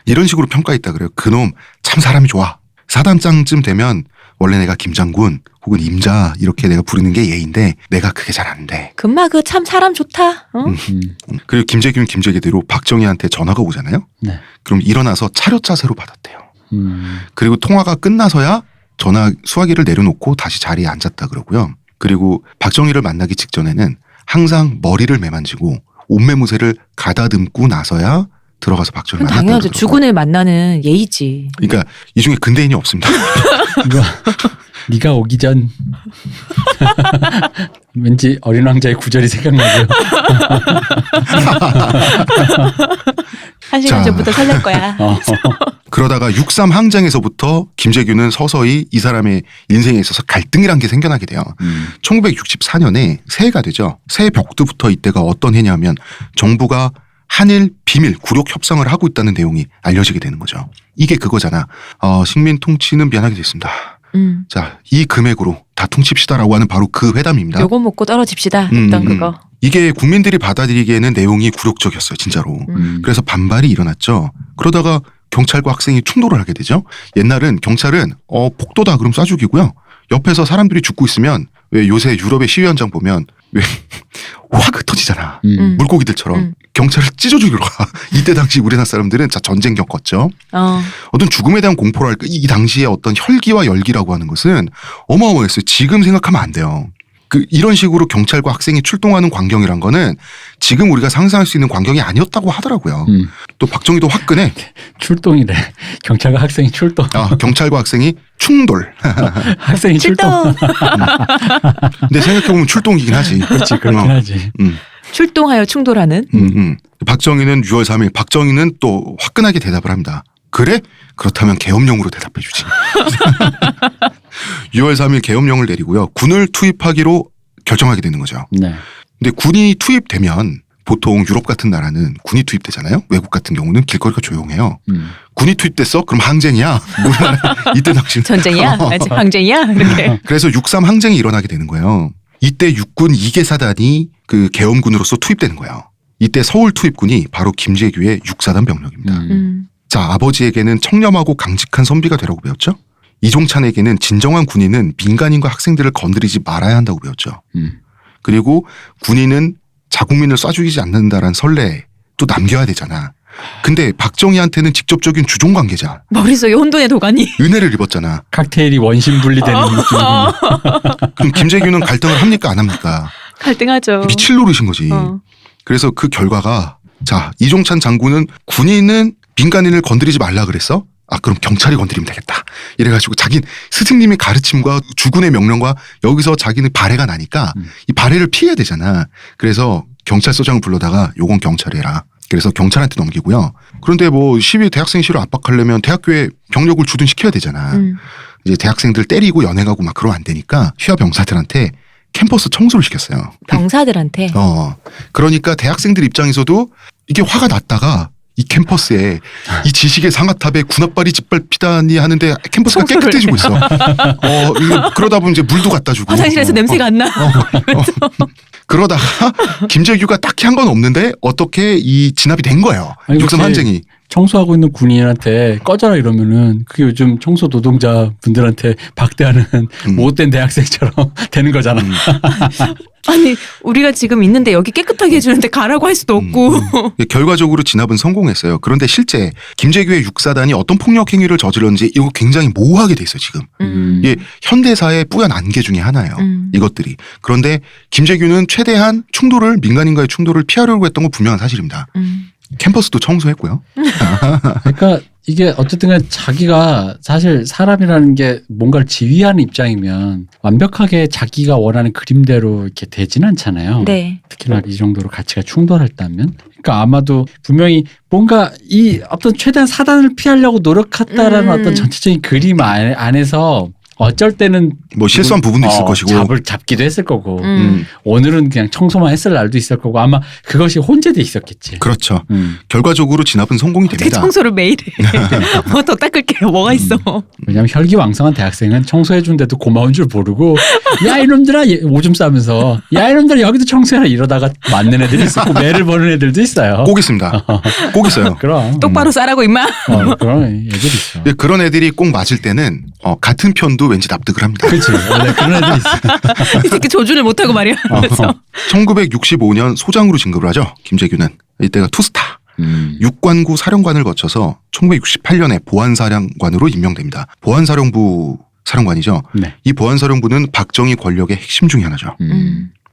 S1: 이런 식으로 평가했다 그래요. 그놈 참 사람이 좋아. 사단장쯤 되면 원래 내가 김장군 혹은 임자 이렇게 내가 부르는 게 예인데 내가 그게 잘 안 돼.
S3: 금마 그 참 사람 좋다. 어?
S1: 그리고 김재규는 김재규대로 박정희한테 전화가 오잖아요.
S2: 네.
S1: 그럼 일어나서 차렷 자세로 받았대요. 그리고 통화가 끝나서야 전화 수화기를 내려놓고 다시 자리에 앉았다 그러고요. 그리고 박정희를 만나기 직전에는 항상 머리를 매만지고 옷매무새를 가다듬고 나서야 들어가서 박정희를 만났다
S3: 당연하죠.
S1: 그러더라고요.
S3: 주군을 만나는 예의지.
S1: 그러니까 이 중에 근대인이 없습니다.
S2: 이거 네가 오기 전 왠지 어린 왕자의 구절이 생각나고요.
S3: 1시간
S1: 자.
S3: 전부터 설렐 거야.
S1: 그러다가 6.3 항쟁에서부터 김재규는 서서히 이 사람의 인생에 있어서 갈등이란 게 생겨나게 돼요. 1964년에 새해가 되죠. 새해 벽두부터 이때가 어떤 해냐면 정부가 한일 비밀 굴욕 협상을 하고 있다는 내용이 알려지게 되는 거죠. 이게 그거잖아. 식민 통치는 미안하게 됐습니다. 자, 이 금액으로 다 퉁칩시다라고 하는 바로 그 회담입니다.
S3: 요거 먹고 떨어집시다 했던 그거.
S1: 이게 국민들이 받아들이기에는 내용이 굴욕적이었어요. 진짜로. 그래서 반발이 일어났죠. 그러다가 경찰과 학생이 충돌을 하게 되죠. 옛날은 경찰은 폭도다 그럼 쏴 죽이고요. 옆에서 사람들이 죽고 있으면 왜 요새 유럽의 시위 현장 보면 왜 확 흩어지잖아. 물고기들처럼 경찰을 찢어 죽이러 가. 이때 당시 우리나라 사람들은 자 전쟁 겪었죠. 어떤 죽음에 대한 공포랄까 이 당시의 어떤 혈기와 열기라고 하는 것은 어마어마했어요. 지금 생각하면 안 돼요. 이런 식으로 경찰과 학생이 출동하는 광경이란 거는 지금 우리가 상상할 수 있는 광경이 아니었다고 하더라고요. 또 박정희도 화끈해.
S2: 출동이래. 경찰과 학생이 출동.
S1: 경찰과 학생이 충돌.
S2: 학생이 출동.
S1: 근데 생각해보면 출동이긴 하지.
S2: 그렇지, 그렇긴 하지.
S3: 출동하여 충돌하는.
S1: 박정희는 6월 3일 박정희는 또 화끈하게 대답을 합니다. 그래? 그렇다면 계엄령으로 대답해 주지. 6월 3일 계엄령을 내리고요. 군을 투입하기로 결정하게 되는 거죠.
S2: 네.
S1: 근데 군이 투입되면 보통 유럽 같은 나라는 군이 투입되잖아요. 외국 같은 경우는 길거리가 조용해요. 군이 투입됐어? 그럼 항쟁이야. 우리나라 이때 당시
S3: 전쟁이야? 아직 항쟁이야? 이렇게.
S1: 그래서 6.3 항쟁이 일어나게 되는 거예요. 이때 육군 2개 사단이 그 계엄군으로서 투입되는 거예요. 이때 서울 투입군이 바로 김재규의 6사단 병력입니다. 자, 아버지에게는 청렴하고 강직한 선비가 되라고 배웠죠. 이종찬에게는 진정한 군인은 민간인과 학생들을 건드리지 말아야 한다고 배웠죠. 그리고 군인은 자국민을 쏴 죽이지 않는다라는 선례도 남겨야 되잖아. 근데 박정희한테는 직접적인 주종 관계자.
S3: 머릿속에 혼돈의 도가니.
S1: 은혜를 입었잖아.
S2: 칵테일이 원심 분리되는 느낌.
S1: 그럼 김재규는 갈등을 합니까 안 합니까?
S3: 갈등하죠.
S1: 미칠 노릇인 거지. 그래서 그 결과가 자 이종찬 장군은 군인은 민간인을 건드리지 말라 그랬어? 그럼 경찰이 건드리면 되겠다. 이래가지고 자기 스승님의 가르침과 주군의 명령과 여기서 자기는 발해가 나니까 이 발해를 피해야 되잖아. 그래서 경찰서장을 불러다가 요건 경찰이 해라. 그래서 경찰한테 넘기고요. 그런데 뭐 대학생 시위를 압박하려면 대학교에 병력을 주둔시켜야 되잖아. 이제 대학생들 때리고 연행하고 막 그러면 안 되니까 휴하 병사들한테 캠퍼스 청소를 시켰어요.
S3: 병사들한테.
S1: 그러니까 대학생들 입장에서도 이게 화가 났다가 이 캠퍼스에 이 지식의 상아탑에 군합발이 짓밟히다니 하는데 캠퍼스가 깨끗해지고 있어. 그러다 보면 이제 물도 갖다 주고.
S3: 화장실에서 냄새가 안 나.
S1: 그러다가 김재규가 딱히 한 건 없는데 어떻게 이 진압이 된 거예요. 6.3 항쟁이.
S2: 청소하고 있는 군인한테 꺼져라 이러면은 그게 요즘 청소 노동자 분들한테 박대하는 못된 대학생처럼 되는 거잖아.
S3: 아니 우리가 지금 있는데 여기 깨끗하게 해주는데 가라고 할 수도 없고.
S1: 결과적으로 진압은 성공했어요. 그런데 실제 김재규의 육사단이 어떤 폭력 행위를 저질렀는지 이거 굉장히 모호하게 돼 있어요. 지금. 이게 현대사의 뿌연 안개 중에 하나예요. 이것들이. 그런데 김재규는 최대한 충돌을 민간인과의 충돌을 피하려고 했던 건 분명한 사실입니다. 캠퍼스도 청소했고요.
S2: 그러니까 이게 어쨌든 간에 자기가 사실 사람이라는 게 뭔가를 지휘하는 입장이면 완벽하게 자기가 원하는 그림대로 이렇게 되진 않잖아요.
S3: 네.
S2: 특히나 이 정도로 가치가 충돌했다면. 그러니까 아마도 분명히 뭔가 이 어떤 최대한 사단을 피하려고 노력했다라는 어떤 전체적인 그림 안에서 어쩔 때는
S1: 뭐 실수한 부분도 있을 것이고
S2: 잡기도 했을 거고 오늘은 그냥 청소만 했을 날도 있을 거고 아마 그것이 혼재돼 있었겠지.
S1: 그렇죠. 결과적으로 진압은 성공이
S3: 어떻게
S1: 됩니다.
S3: 청소를 매일 해. 뭐 더 닦을게요. 뭐가 있어.
S2: 왜냐하면 혈기왕성한 대학생은 청소해 준데도 고마운 줄 모르고 야 이놈들아 오줌 싸면서 야 이놈들아 여기도 청소해라 이러다가 맞는 애들이 있었고 매를 버는 애들도 있어요.
S1: 꼭 있습니다. 꼭 있어요.
S2: 그럼
S3: 똑바로 싸라고 임마.
S2: 그런 애들이 있어.
S1: 그런 애들이 꼭 맞을 때는 같은 편도 왠지 납득을 합니다.
S2: 그렇지. 원래 그런 애들이 있어.
S3: 이 새끼 조준을 못하고 말이야. 그래서
S1: 1965년 소장으로 진급을 하죠. 김재규는. 이때가 투스타. 육관구 사령관을 거쳐서 1968년에 보안사령관으로 임명됩니다. 보안사령부 사령관이죠.
S2: 네.
S1: 이 보안사령부는 박정희 권력의 핵심 중에 하나죠.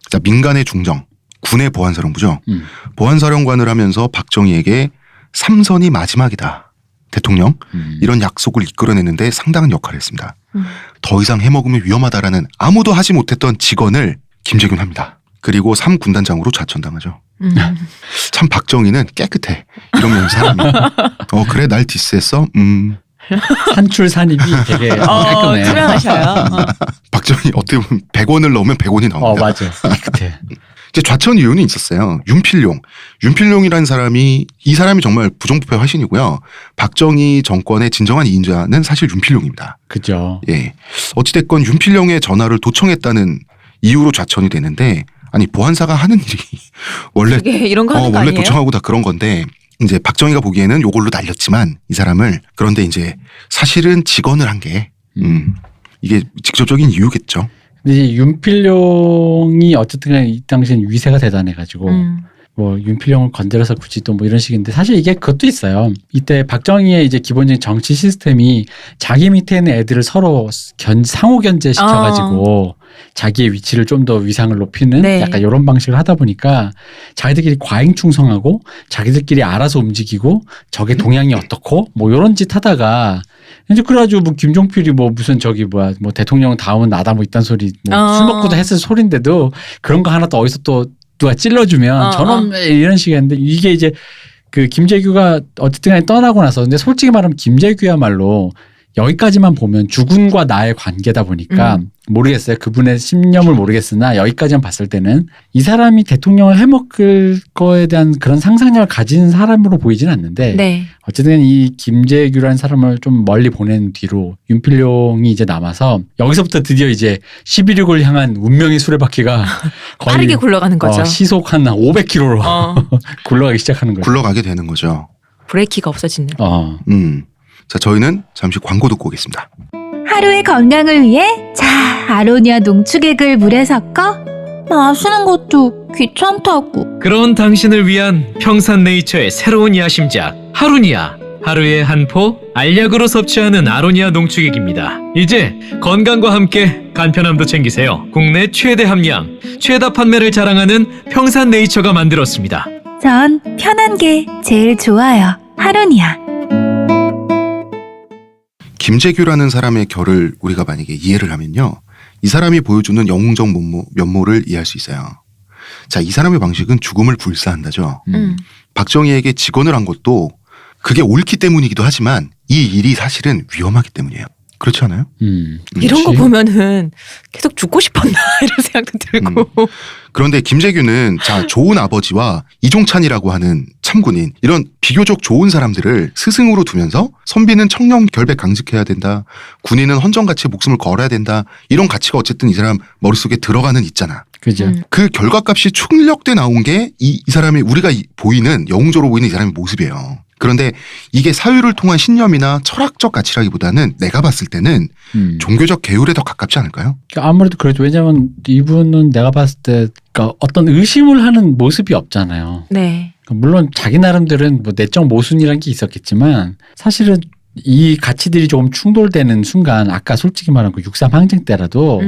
S1: 자, 민간의 중정, 군의 보안사령부죠. 보안사령관을 하면서 박정희에게 삼선이 마지막이다. 대통령 이런 약속을 이끌어내는데 상당한 역할을 했습니다. 더 이상 해먹으면 위험하다라는 아무도 하지 못했던 직언을 김재규는 합니다. 그리고 3군단장으로 좌천당하죠. 참 박정희는 깨끗해. 이러면 사람이 그래 날 디스했어?
S2: 산출 산입이 되게 깔끔해.
S3: 투명하셔요.
S1: 박정희 어떻게 보면 100원을 넣으면 100원이 나옵니다.
S2: 맞아. 깨끗해.
S1: 이제 좌천 이유는 있었어요. 윤필룡이라는 사람이 이 사람이 정말 부정부패 화신이고요. 박정희 정권의 진정한 이인자는 사실 윤필룡입니다.
S2: 그죠.
S1: 예, 어찌됐건 윤필룡의 전화를 도청했다는 이유로 좌천이 되는데 아니 보안사가 하는 일이 원래
S3: 이런 거 하는 거
S1: 원래
S3: 아니에요?
S1: 도청하고 다 그런 건데 이제 박정희가 보기에는 요걸로 날렸지만 이 사람을 그런데 이제 사실은 직언을 한 게 이게 직접적인 이유겠죠.
S2: 근데 이제 윤필룡이 어쨌든 간에 이 당시엔 위세가 대단해가지고 뭐 윤필룡을 건드려서 굳이 또 뭐 이런 식인데 사실 이게 그것도 있어요. 이때 박정희의 이제 기본적인 정치 시스템이 자기 밑에 있는 애들을 서로 상호 견제 시켜가지고 자기의 위치를 좀 더 위상을 높이는
S3: 네.
S2: 약간 이런 방식을 하다 보니까 자기들끼리 과잉 충성하고 자기들끼리 알아서 움직이고 적의 동향이 어떻고 뭐 이런 짓 하다가 이제 그래가지고 뭐 김종필이 뭐 무슨 뭐 대통령 다음은 나다 뭐 이딴 소리 뭐 술 먹고도 했을 소린데도 그런 거 하나 또 어디서 또 누가 찔러주면 저놈 이런 식이었는데 이게 이제 그 김재규가 어쨌든 간에 떠나고 나서 근데 솔직히 말하면 김재규야말로 여기까지만 보면 주군과 나의 관계다 보니까 모르겠어요. 그분의 신념을 모르겠으나 여기까지만 봤을 때는 이 사람이 대통령을 해먹을 거에 대한 그런 상상력을 가진 사람으로 보이진 않는데
S3: 네.
S2: 어쨌든 이 김재규라는 사람을 좀 멀리 보낸 뒤로 윤필룡이 이제 남아서 여기서부터 드디어 이제 11.6을 향한 운명의 수레바퀴가 거의
S3: 빠르게 굴러가는 거죠.
S2: 시속 한 500km로 굴러가기 시작하는 거죠.
S1: 굴러가게 되는 거죠.
S3: 브레이키가 없어지는.
S1: 자, 저희는 잠시 광고 듣고 오겠습니다.
S4: 하루의 건강을 위해 자 아로니아 농축액을 물에 섞어 마시는 것도 귀찮다고.
S5: 그런 당신을 위한 평산네이처의 새로운 야심작 하루니아. 하루에 한 포 알약으로 섭취하는 아로니아 농축액입니다. 이제 건강과 함께 간편함도 챙기세요. 국내 최대 함량, 최다 판매를 자랑하는 평산네이처가 만들었습니다.
S4: 전 편한 게 제일 좋아요. 하루니아.
S1: 김재규라는 사람의 결을 우리가 만약에 이해를 하면요. 이 사람이 보여주는 영웅적 면모를 이해할 수 있어요. 자, 이 사람의 방식은 죽음을 불사한다죠. 박정희에게 직언을 한 것도 그게 옳기 때문이기도 하지만 이 일이 사실은 위험하기 때문이에요. 그렇지 않아요?
S3: 이런 거 보면은 계속 죽고 싶었나 이런 생각도 들고.
S1: 그런데 김재규는 자 좋은 아버지와 이종찬이라고 하는 참군인 이런 비교적 좋은 사람들을 스승으로 두면서 선비는 청렴 결백 강직해야 된다. 군인은 헌정가치에 목숨을 걸어야 된다. 이런 가치가 어쨌든 이 사람 머릿속에 들어가는 있잖아.
S2: 그죠.
S1: 그 결과값이 축력돼 나온 게 이 사람이 우리가 보이는 영웅적으로 보이는 이 사람의 모습이에요. 그런데 이게 사유를 통한 신념이나 철학적 가치라기보다는 내가 봤을 때는 종교적 계율에 더 가깝지 않을까요?
S2: 아무래도 그렇죠. 왜냐하면 이분은 내가 봤을 때 그러니까 어떤 의심을 하는 모습이 없잖아요.
S3: 네.
S2: 물론 자기 나름대로는 뭐 내적 모순이라는 게 있었겠지만 사실은 이 가치들이 조금 충돌되는 순간 아까 솔직히 말한 그 6.3 항쟁 때라도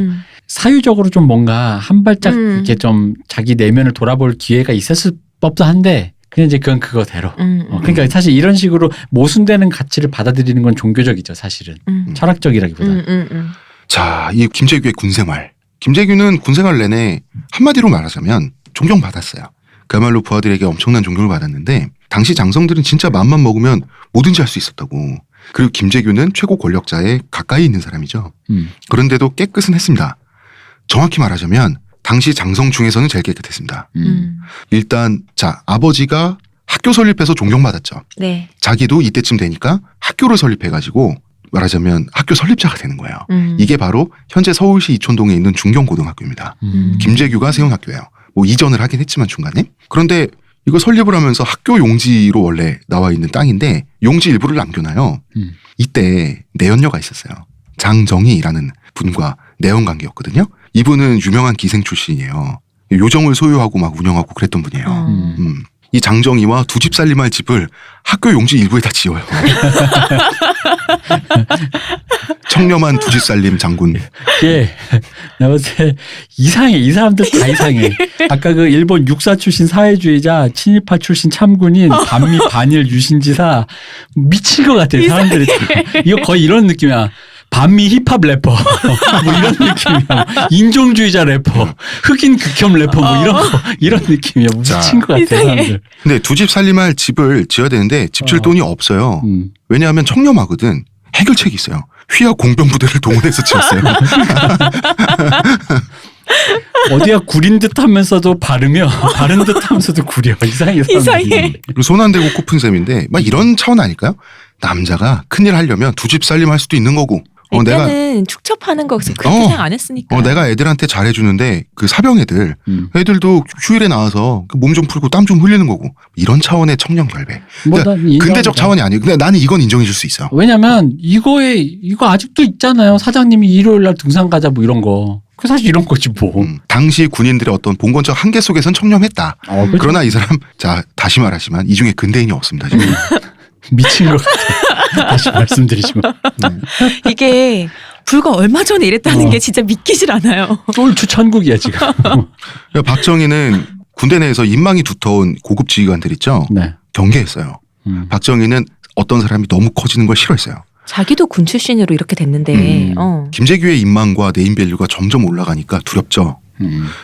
S2: 사유적으로 좀 뭔가 한 발짝 이렇게 좀 자기 내면을 돌아볼 기회가 있었을 법도 한데 그냥 이제 그건 그거대로. 그러니까 사실 이런 식으로 모순되는 가치를 받아들이는 건 종교적이죠, 사실은. 철학적이라기보다는.
S1: 자, 이 김재규의 군생활. 김재규는 군생활 내내 한마디로 말하자면 존경받았어요. 그야말로 부하들에게 엄청난 존경을 받았는데 당시 장성들은 진짜 맘만 먹으면 뭐든지 할 수 있었다고. 그리고 김재규는 최고 권력자에 가까이 있는 사람이죠. 그런데도 깨끗은 했습니다. 정확히 말하자면 당시 장성 중에서는 제일 깨끗했습니다. 일단 자 아버지가 학교 설립해서 존경받았죠.
S3: 네.
S1: 자기도 이때쯤 되니까 학교를 설립해가지고 말하자면 학교 설립자가 되는 거예요. 이게 바로 현재 서울시 이촌동에 있는 중경고등학교입니다. 김재규가 세운 학교예요. 뭐 이전을 하긴 했지만 중간에. 그런데 이거 설립을 하면서 학교 용지로 원래 나와 있는 땅인데 용지 일부를 남겨놔요. 이때 내연녀가 있었어요. 장정희라는 분과 내연 관계였거든요. 이분은 유명한 기생 출신이에요. 요정을 소유하고 막 운영하고 그랬던 분이에요. 이 장정희와 두 집 살림할 집을 학교 용지 일부에다 지어요. 청렴한 두 집 살림 장군.
S2: 예. 내가 봤을 때 이상해. 이 사람들 다 이상해. 아까 그 일본 육사 출신 사회주의자, 친일파 출신 참군인, 반미 반일 유신지사 미친 것 같아. 사람들이. 이거 거의 이런 느낌이야. 반미 힙합 래퍼 뭐 이런 느낌이야. 인종주의자 래퍼, 흑인 극혐 래퍼 뭐 이런 느낌이야. 미친 것 같아. 사람들.
S1: 근데 두 집 살림할 집을 지어야 되는데 집 질 돈이 없어요. 왜냐하면 청렴하거든. 해결책이 있어요. 휘하 공병부대를 동원해서 지었어요.
S2: 어디가 구린 듯 하면서도 바르며 바른 듯 하면서도 구려. 이상해.
S3: 이상해.
S1: 손 안 대고 코푼 셈인데 막 이런 차원 아닐까요? 남자가 큰일 하려면 두 집 살림 할 수도 있는 거고.
S3: 이때는 축첩하는 거 그렇게 생각 안 했으니까.
S1: 내가 애들한테 잘해주는데 그 사병 애들도 휴일에 나와서 몸 좀 풀고 땀 좀 흘리는 거고 이런 차원의 청렴 결백. 그러니까 근대적 차원이 아니에요. 근데 나는 이건 인정해줄 수 있어.
S2: 왜냐면 이거 아직도 있잖아요. 사장님이 일요일 날 등산 가자 뭐 이런 거. 그 사실 이런 거지 뭐.
S1: 당시 군인들의 어떤 봉건적 한계 속에선 청렴했다.
S2: 그렇죠.
S1: 그러나 이 사람 자 다시 말하지만 이 중에 근대인이 없습니다. 지금.
S2: 미친 것 같아. 다시 말씀드리지만.
S3: 이게 불과 얼마 전에 이랬다는 게 진짜 믿기질 않아요.
S2: 쫄추 천국이야 지금.
S1: 박정희는 군대 내에서 인망이 두터운 고급 지휘관들 있죠.
S2: 네.
S1: 경계했어요. 박정희는 어떤 사람이 너무 커지는 걸 싫어했어요.
S3: 자기도 군 출신으로 이렇게 됐는데.
S1: 김재규의 인망과 네임밸류가 점점 올라가니까 두렵죠.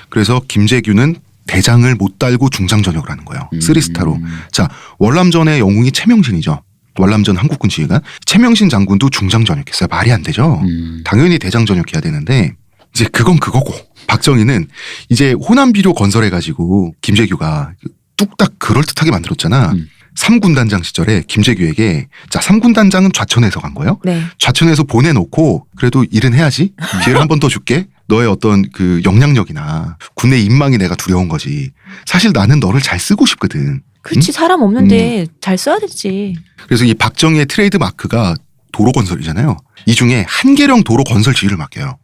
S1: 그래서 김재규는 대장을 못 달고 중장 전역을 하는 거예요. 3스타로. 자, 월남전의 영웅이 최명신이죠. 월남전 한국군 지휘관. 최명신 장군도 중장 전역했어요. 말이 안 되죠. 당연히 대장 전역해야 되는데 이제 그건 그거고. 박정희는 이제 호남비료 건설해가지고 김재규가 뚝딱 그럴듯하게 만들었잖아. 3군단장 시절에 김재규에게 자 3군단장은 좌천해서 간 거예요.
S3: 네.
S1: 좌천해서 보내놓고 그래도 일은 해야지. 기회를 한 번 더 줄게. 너의 어떤 그 역량력이나 군내 인망이 내가 두려운 거지. 사실 나는 너를 잘 쓰고 싶거든.
S3: 그렇지. 사람 없는데 잘 써야 되지.
S1: 그래서 이 박정희의 트레이드 마크가 도로 건설이잖아요. 이 중에 한계령 도로 건설 지휘를 맡겨요.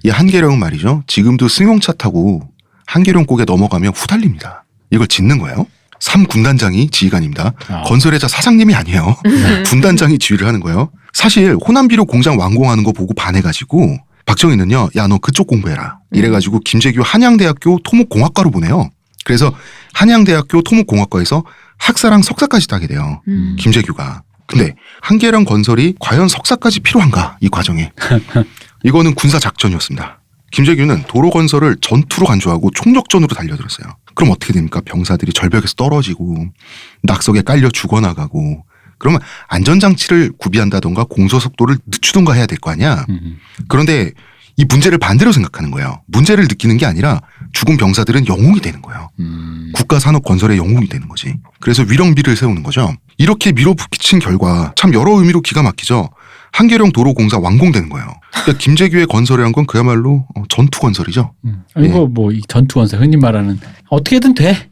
S1: 이 한계령은 말이죠. 지금도 승용차 타고 한계령 꼭에 넘어가면 후달립니다. 이걸 짓는 거예요. 3군단장이 지휘관입니다. 건설회사 사장님이 아니에요. 군단장이 지휘를 하는 거예요. 사실 호남비료 공장 완공하는 거 보고 반해가지고 박정희는요. 야 너 그쪽 공부해라. 이래가지고 김재규 한양대학교 토목공학과로 보내요. 그래서 한양대학교 토목공학과에서 학사랑 석사까지 따게 돼요. 김재규가. 근데 한계령 건설이 과연 석사까지 필요한가 이 과정에. 이거는 군사 작전이었습니다. 김재규는 도로 건설을 전투로 간주하고 총력전으로 달려들었어요. 그럼 어떻게 됩니까? 병사들이 절벽에서 떨어지고 낙석에 깔려 죽어나가고 그러면 안전장치를 구비한다던가 공소속도를 늦추던가 해야 될 거 아니야. 그런데 이 문제를 반대로 생각하는 거예요. 문제를 느끼는 게 아니라 죽은 병사들은 영웅이 되는 거예요. 국가산업 건설의 영웅이 되는 거지. 그래서 위령비를 세우는 거죠. 이렇게 밀어붙인 결과 참 여러 의미로 기가 막히죠. 한계령 도로 공사 완공되는 거예요. 그러니까 김재규의 건설이란 건 그야말로 전투 건설이죠.
S2: 이거 뭐 이 전투 건설 흔히 말하는 어떻게든 돼.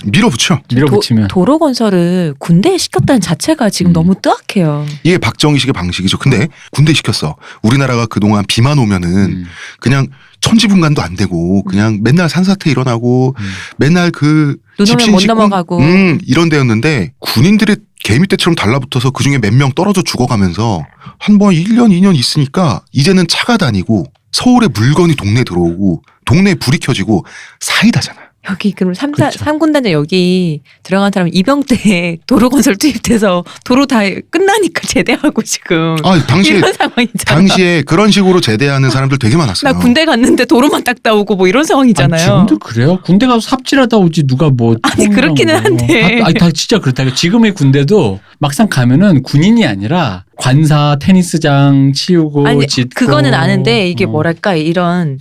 S1: 밀어붙여.
S2: 밀어붙이면
S3: 도로 건설을 군대에 시켰다는 자체가 지금 너무 뜨악해요.
S1: 이게 박정희식의 방식이죠. 근데 군대 시켰어. 우리나라가 그동안 비만 오면은 그냥 천지분간도 안 되고 그냥 맨날 산사태 일어나고 맨날 그
S3: 눈 오면
S1: 집신
S3: 못
S1: 짓고
S3: 넘어가고.
S1: 이런 데였는데 군인들이 개미떼처럼 달라붙어서 그중에 몇 명 떨어져 죽어가면서 한 번 1년 2년 있으니까 이제는 차가 다니고 서울에 물건이 동네 들어오고 동네에 불이 켜지고 사이다잖아.
S3: 여기 그럼
S2: 그렇죠.
S3: 3군단장 여기 들어간 사람 이병 때 도로 건설 투입돼서 도로 다 끝나니까 제대하고 지금
S1: 당시에
S3: 이런 상황이잖아.
S1: 당시에 그런 식으로 제대하는 사람들 되게 많았어요.
S3: 나 군대 갔는데 도로만 닦다 오고 뭐 이런 상황이잖아요.
S2: 지금도 그래요. 군대 가서 삽질하다 오지 누가 뭐.
S3: 아니, 그렇기는 한데.
S2: 다 진짜 그렇다. 지금의 군대도 막상 가면은 군인이 아니라 관사, 테니스장 치우고
S3: 아니
S2: 짓고.
S3: 그거는 아는데 이게 뭐랄까 이런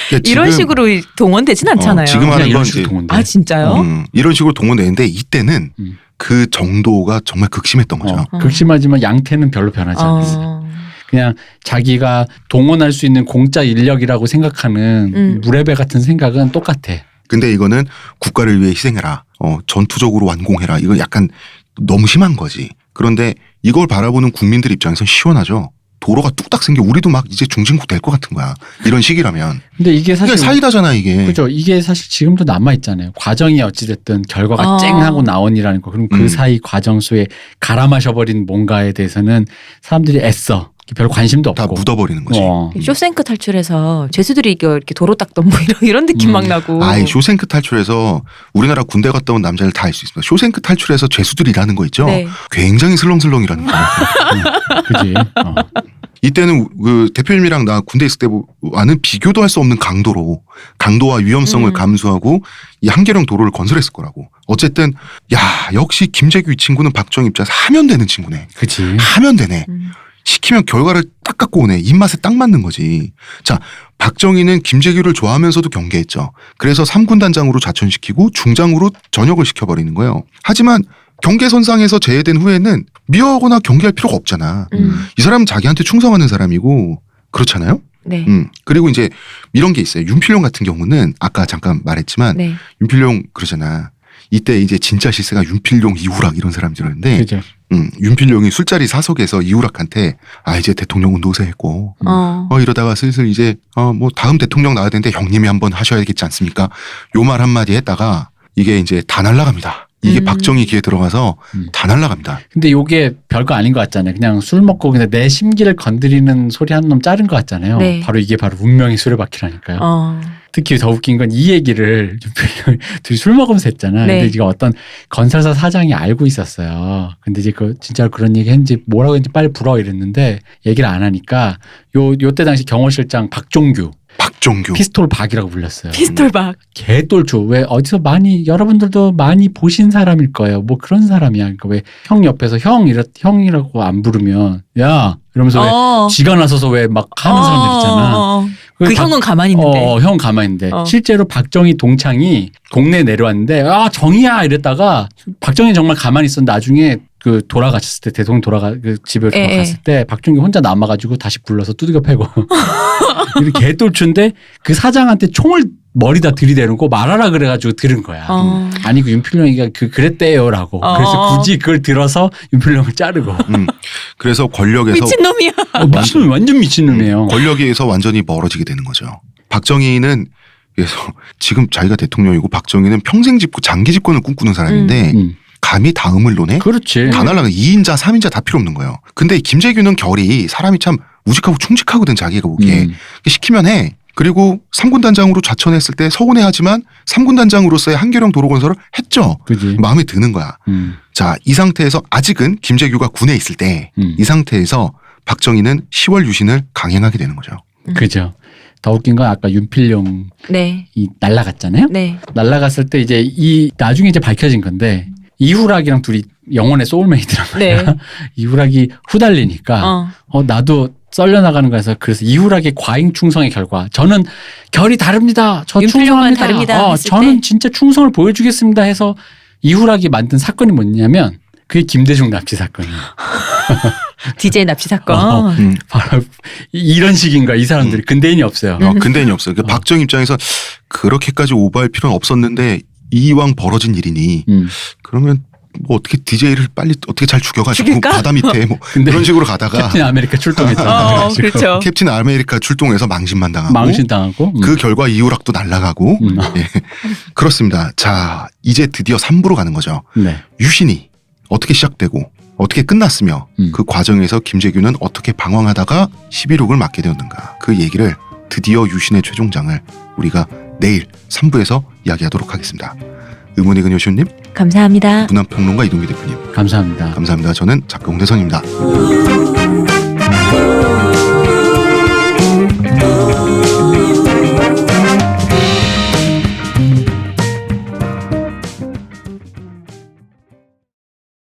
S1: 그러니까
S3: 이런
S1: 지금,
S3: 식으로 동원되진 않잖아요.
S1: 지금 하는
S2: 그냥 이런
S1: 건
S2: 식으로
S1: 이제
S2: 동원돼.
S3: 아 진짜요?
S1: 이런 식으로 동원되는데 이때는 그 정도가 정말 극심했던 거죠.
S2: 극심하지만 양태는 별로 변하지 않았어요. 그냥 자기가 동원할 수 있는 공짜 인력이라고 생각하는 무레배 같은 생각은 똑같아.
S1: 근데 이거는 국가를 위해 희생해라. 전투적으로 완공해라. 이거 약간 너무 심한 거지. 그런데 이걸 바라보는 국민들 입장에선 시원하죠. 도로가 뚝딱 생겨 우리도 막 이제 중진국 될 것 같은 거야. 이런 식이라면.
S2: 근데 이게 사실
S1: 사이다잖아 이게.
S2: 그죠. 이게 사실 지금도 남아 있잖아요. 과정이 어찌됐든 결과가 쨍하고 나온이라는 거. 그럼 그 사이 과정 속에 갈아 마셔버린 뭔가에 대해서는 사람들이 애써. 별 관심도
S1: 다
S2: 없고.
S1: 묻어버리는 거지.
S3: 쇼생크 탈출해서 죄수들이 이렇게 도로 닦던 뭐 이런 느낌 막 나고.
S1: 쇼생크 탈출해서 우리나라 군대 갔다 온 남자를 다 알 수 있습니다. 쇼생크 탈출해서 죄수들이 일하는 거 있죠.
S3: 네.
S1: 굉장히 슬렁슬렁 일하는 거.
S2: 그지.
S1: 이때는 그 대표님이랑 나 군대 있을 때와는 비교도 할 수 없는 강도와 위험성을 감수하고 이 한계령 도로를 건설했을 거라고. 어쨌든 역시 김재규 이 친구는 박정희 입장에서 하면 되는 친구네.
S2: 그치.
S1: 하면 되네. 시키면 결과를 딱 갖고 오네. 입맛에 딱 맞는 거지. 자, 박정희는 김재규를 좋아하면서도 경계했죠. 그래서 3군단장으로 자천시키고 중장으로 전역을 시켜버리는 거예요. 하지만 경계선상에서 제외된 후에는 미워하거나 경계할 필요가 없잖아. 이 사람은 자기한테 충성하는 사람이고 그렇잖아요.
S3: 네.
S1: 그리고 이제 이런 게 있어요. 윤필용 같은 경우는 아까 잠깐 말했지만
S3: 네.
S1: 윤필용 그러잖아. 이때 이제 진짜 실세가 윤필용, 이후락 이런 사람들이었는데
S2: 그죠.
S1: 윤필용이 술자리 사석에서 이후락한테 이제 대통령은 노쇠했고 이러다가 슬슬 이제 뭐 다음 대통령 나와야 되는데 형님이 한번 하셔야겠지 않습니까? 요 말 한마디 했다가 이게 이제 다 날라갑니다. 이게 박정희 귀에 들어가서 다 날라갑니다.
S2: 근데 요게 별거 아닌 것 같잖아요. 그냥 술 먹고 그냥 내 심기를 건드리는 소리 한 놈 자른 것 같잖아요.
S3: 네.
S2: 바로 이게 바로 운명의 수레바퀴라니까요. 특히 더 웃긴 건 이 얘기를 둘이 술 먹으면서 했잖아.
S3: 네.
S2: 근데 이거 어떤 건설사 사장이 알고 있었어요. 근데 이제 진짜로 그런 얘기 했는지 뭐라고 했는지 빨리 불어 이랬는데 얘기를 안 하니까 요때 당시 경호실장 박종규 피스톨 박이라고 불렸어요.
S3: 피스톨박.
S2: 개똘추. 왜 어디서 여러분들도 많이 보신 사람일 거예요. 뭐 그런 사람이야. 그러니까 왜 형 옆에서 형이라고 안 부르면 야 이러면서 왜 지가 나서서 왜 막 하는 사람들 있잖아.
S3: 그 형은 가만히 있는데.
S2: 형은 가만히 있는데. 실제로 박정희 동창이 동네에 내려왔는데 정희야 이랬다가 박정희 정말 가만히 있었는데 나중에 그 돌아가셨을 때 대통령 그 집에 돌아갔을 때 박정희 혼자 남아가지고 다시 불러서 두들겨 패고 이렇게 개똘추인데 그 사장한테 총을 머리다 들이대놓고 말하라 그래가지고 들은 거야. 아니 그 윤필룡이가 그랬대요라고. 그래서 굳이 그걸 들어서 윤필룡을 자르고.
S1: 그래서 권력에서
S3: 미친놈이야.
S2: 미친놈이 완전 미친놈이에요.
S1: 권력에서 완전히 멀어지게 되는 거죠. 박정희는 그래서 지금 자기가 대통령이고 박정희는 평생 장기 집권을 꿈꾸는 사람인데 감히 다음을 논해?
S2: 그렇지.
S1: 다 날라가 2인자 3인자 다 필요 없는 거예요. 근데 김재규는 결이 사람이 참 우직하고 충직하거든 자기가 보기에. 시키면 해. 그리고 3군단장으로 자천했을 때 서운해하지만 3군단장으로서의 한계령 도로 건설을 했죠.
S2: 그치.
S1: 마음에 드는 거야. 자, 이 상태에서 아직은 김재규가 군에 있을 때 이 상태에서 박정희는 10월 유신을 강행하게 되는 거죠.
S2: 그죠. 더 웃긴 건 아까 윤필룡이 날라갔잖아요.
S3: 네.
S2: 날라갔을 때 이제 나중에 이제 밝혀진 건데 이후락이랑 둘이 영혼의 소울메이트란 말이야.
S3: 네.
S2: 이후락이 후달리니까 나도 썰려나가는 거에서 그래서 이후락의 과잉 충성의 결과 저는 결이 다릅니다. 저
S3: 윤필룡만
S2: 충성합니다.
S3: 다릅니다.
S2: 저는 진짜 충성을 보여주겠습니다 해서 이후락이 만든 사건이 뭐냐면 그게 김대중 납치 사건이에요.
S3: DJ 납치 사건.
S2: 바로 이런 식인가 이 사람들이 근대인이 없어요.
S1: 근대인이 없어요. 그 박정 입장에서 그렇게까지 오버할 필요는 없었는데 이왕 벌어진 일이니 그러면 뭐 어떻게 DJ를 빨리 어떻게 잘 죽여가지고
S3: 죽일까?
S1: 바다 밑에 뭐 그런 식으로 가다가
S2: 캡틴 아메리카 출동했다.
S3: 그렇죠.
S1: 캡틴 아메리카 출동해서 망신만 당하고
S2: 망신당하고
S1: 그 결과 이오락도 날아가고 예. 그렇습니다. 자 이제 드디어 3부로 가는 거죠.
S2: 네.
S1: 유신이 어떻게 시작되고 어떻게 끝났으며 그 과정에서 김재규는 어떻게 방황하다가 11옥을 맡게 되었는가 그 얘기를 드디어 유신의 최종장을 우리가 내일 3부에서 이야기하도록 하겠습니다. 의문의 근효시우님
S3: 감사합니다.
S1: 문화평론가 이동규 대표님
S2: 감사합니다.
S1: 감사합니다. 저는 작가 홍대선입니다.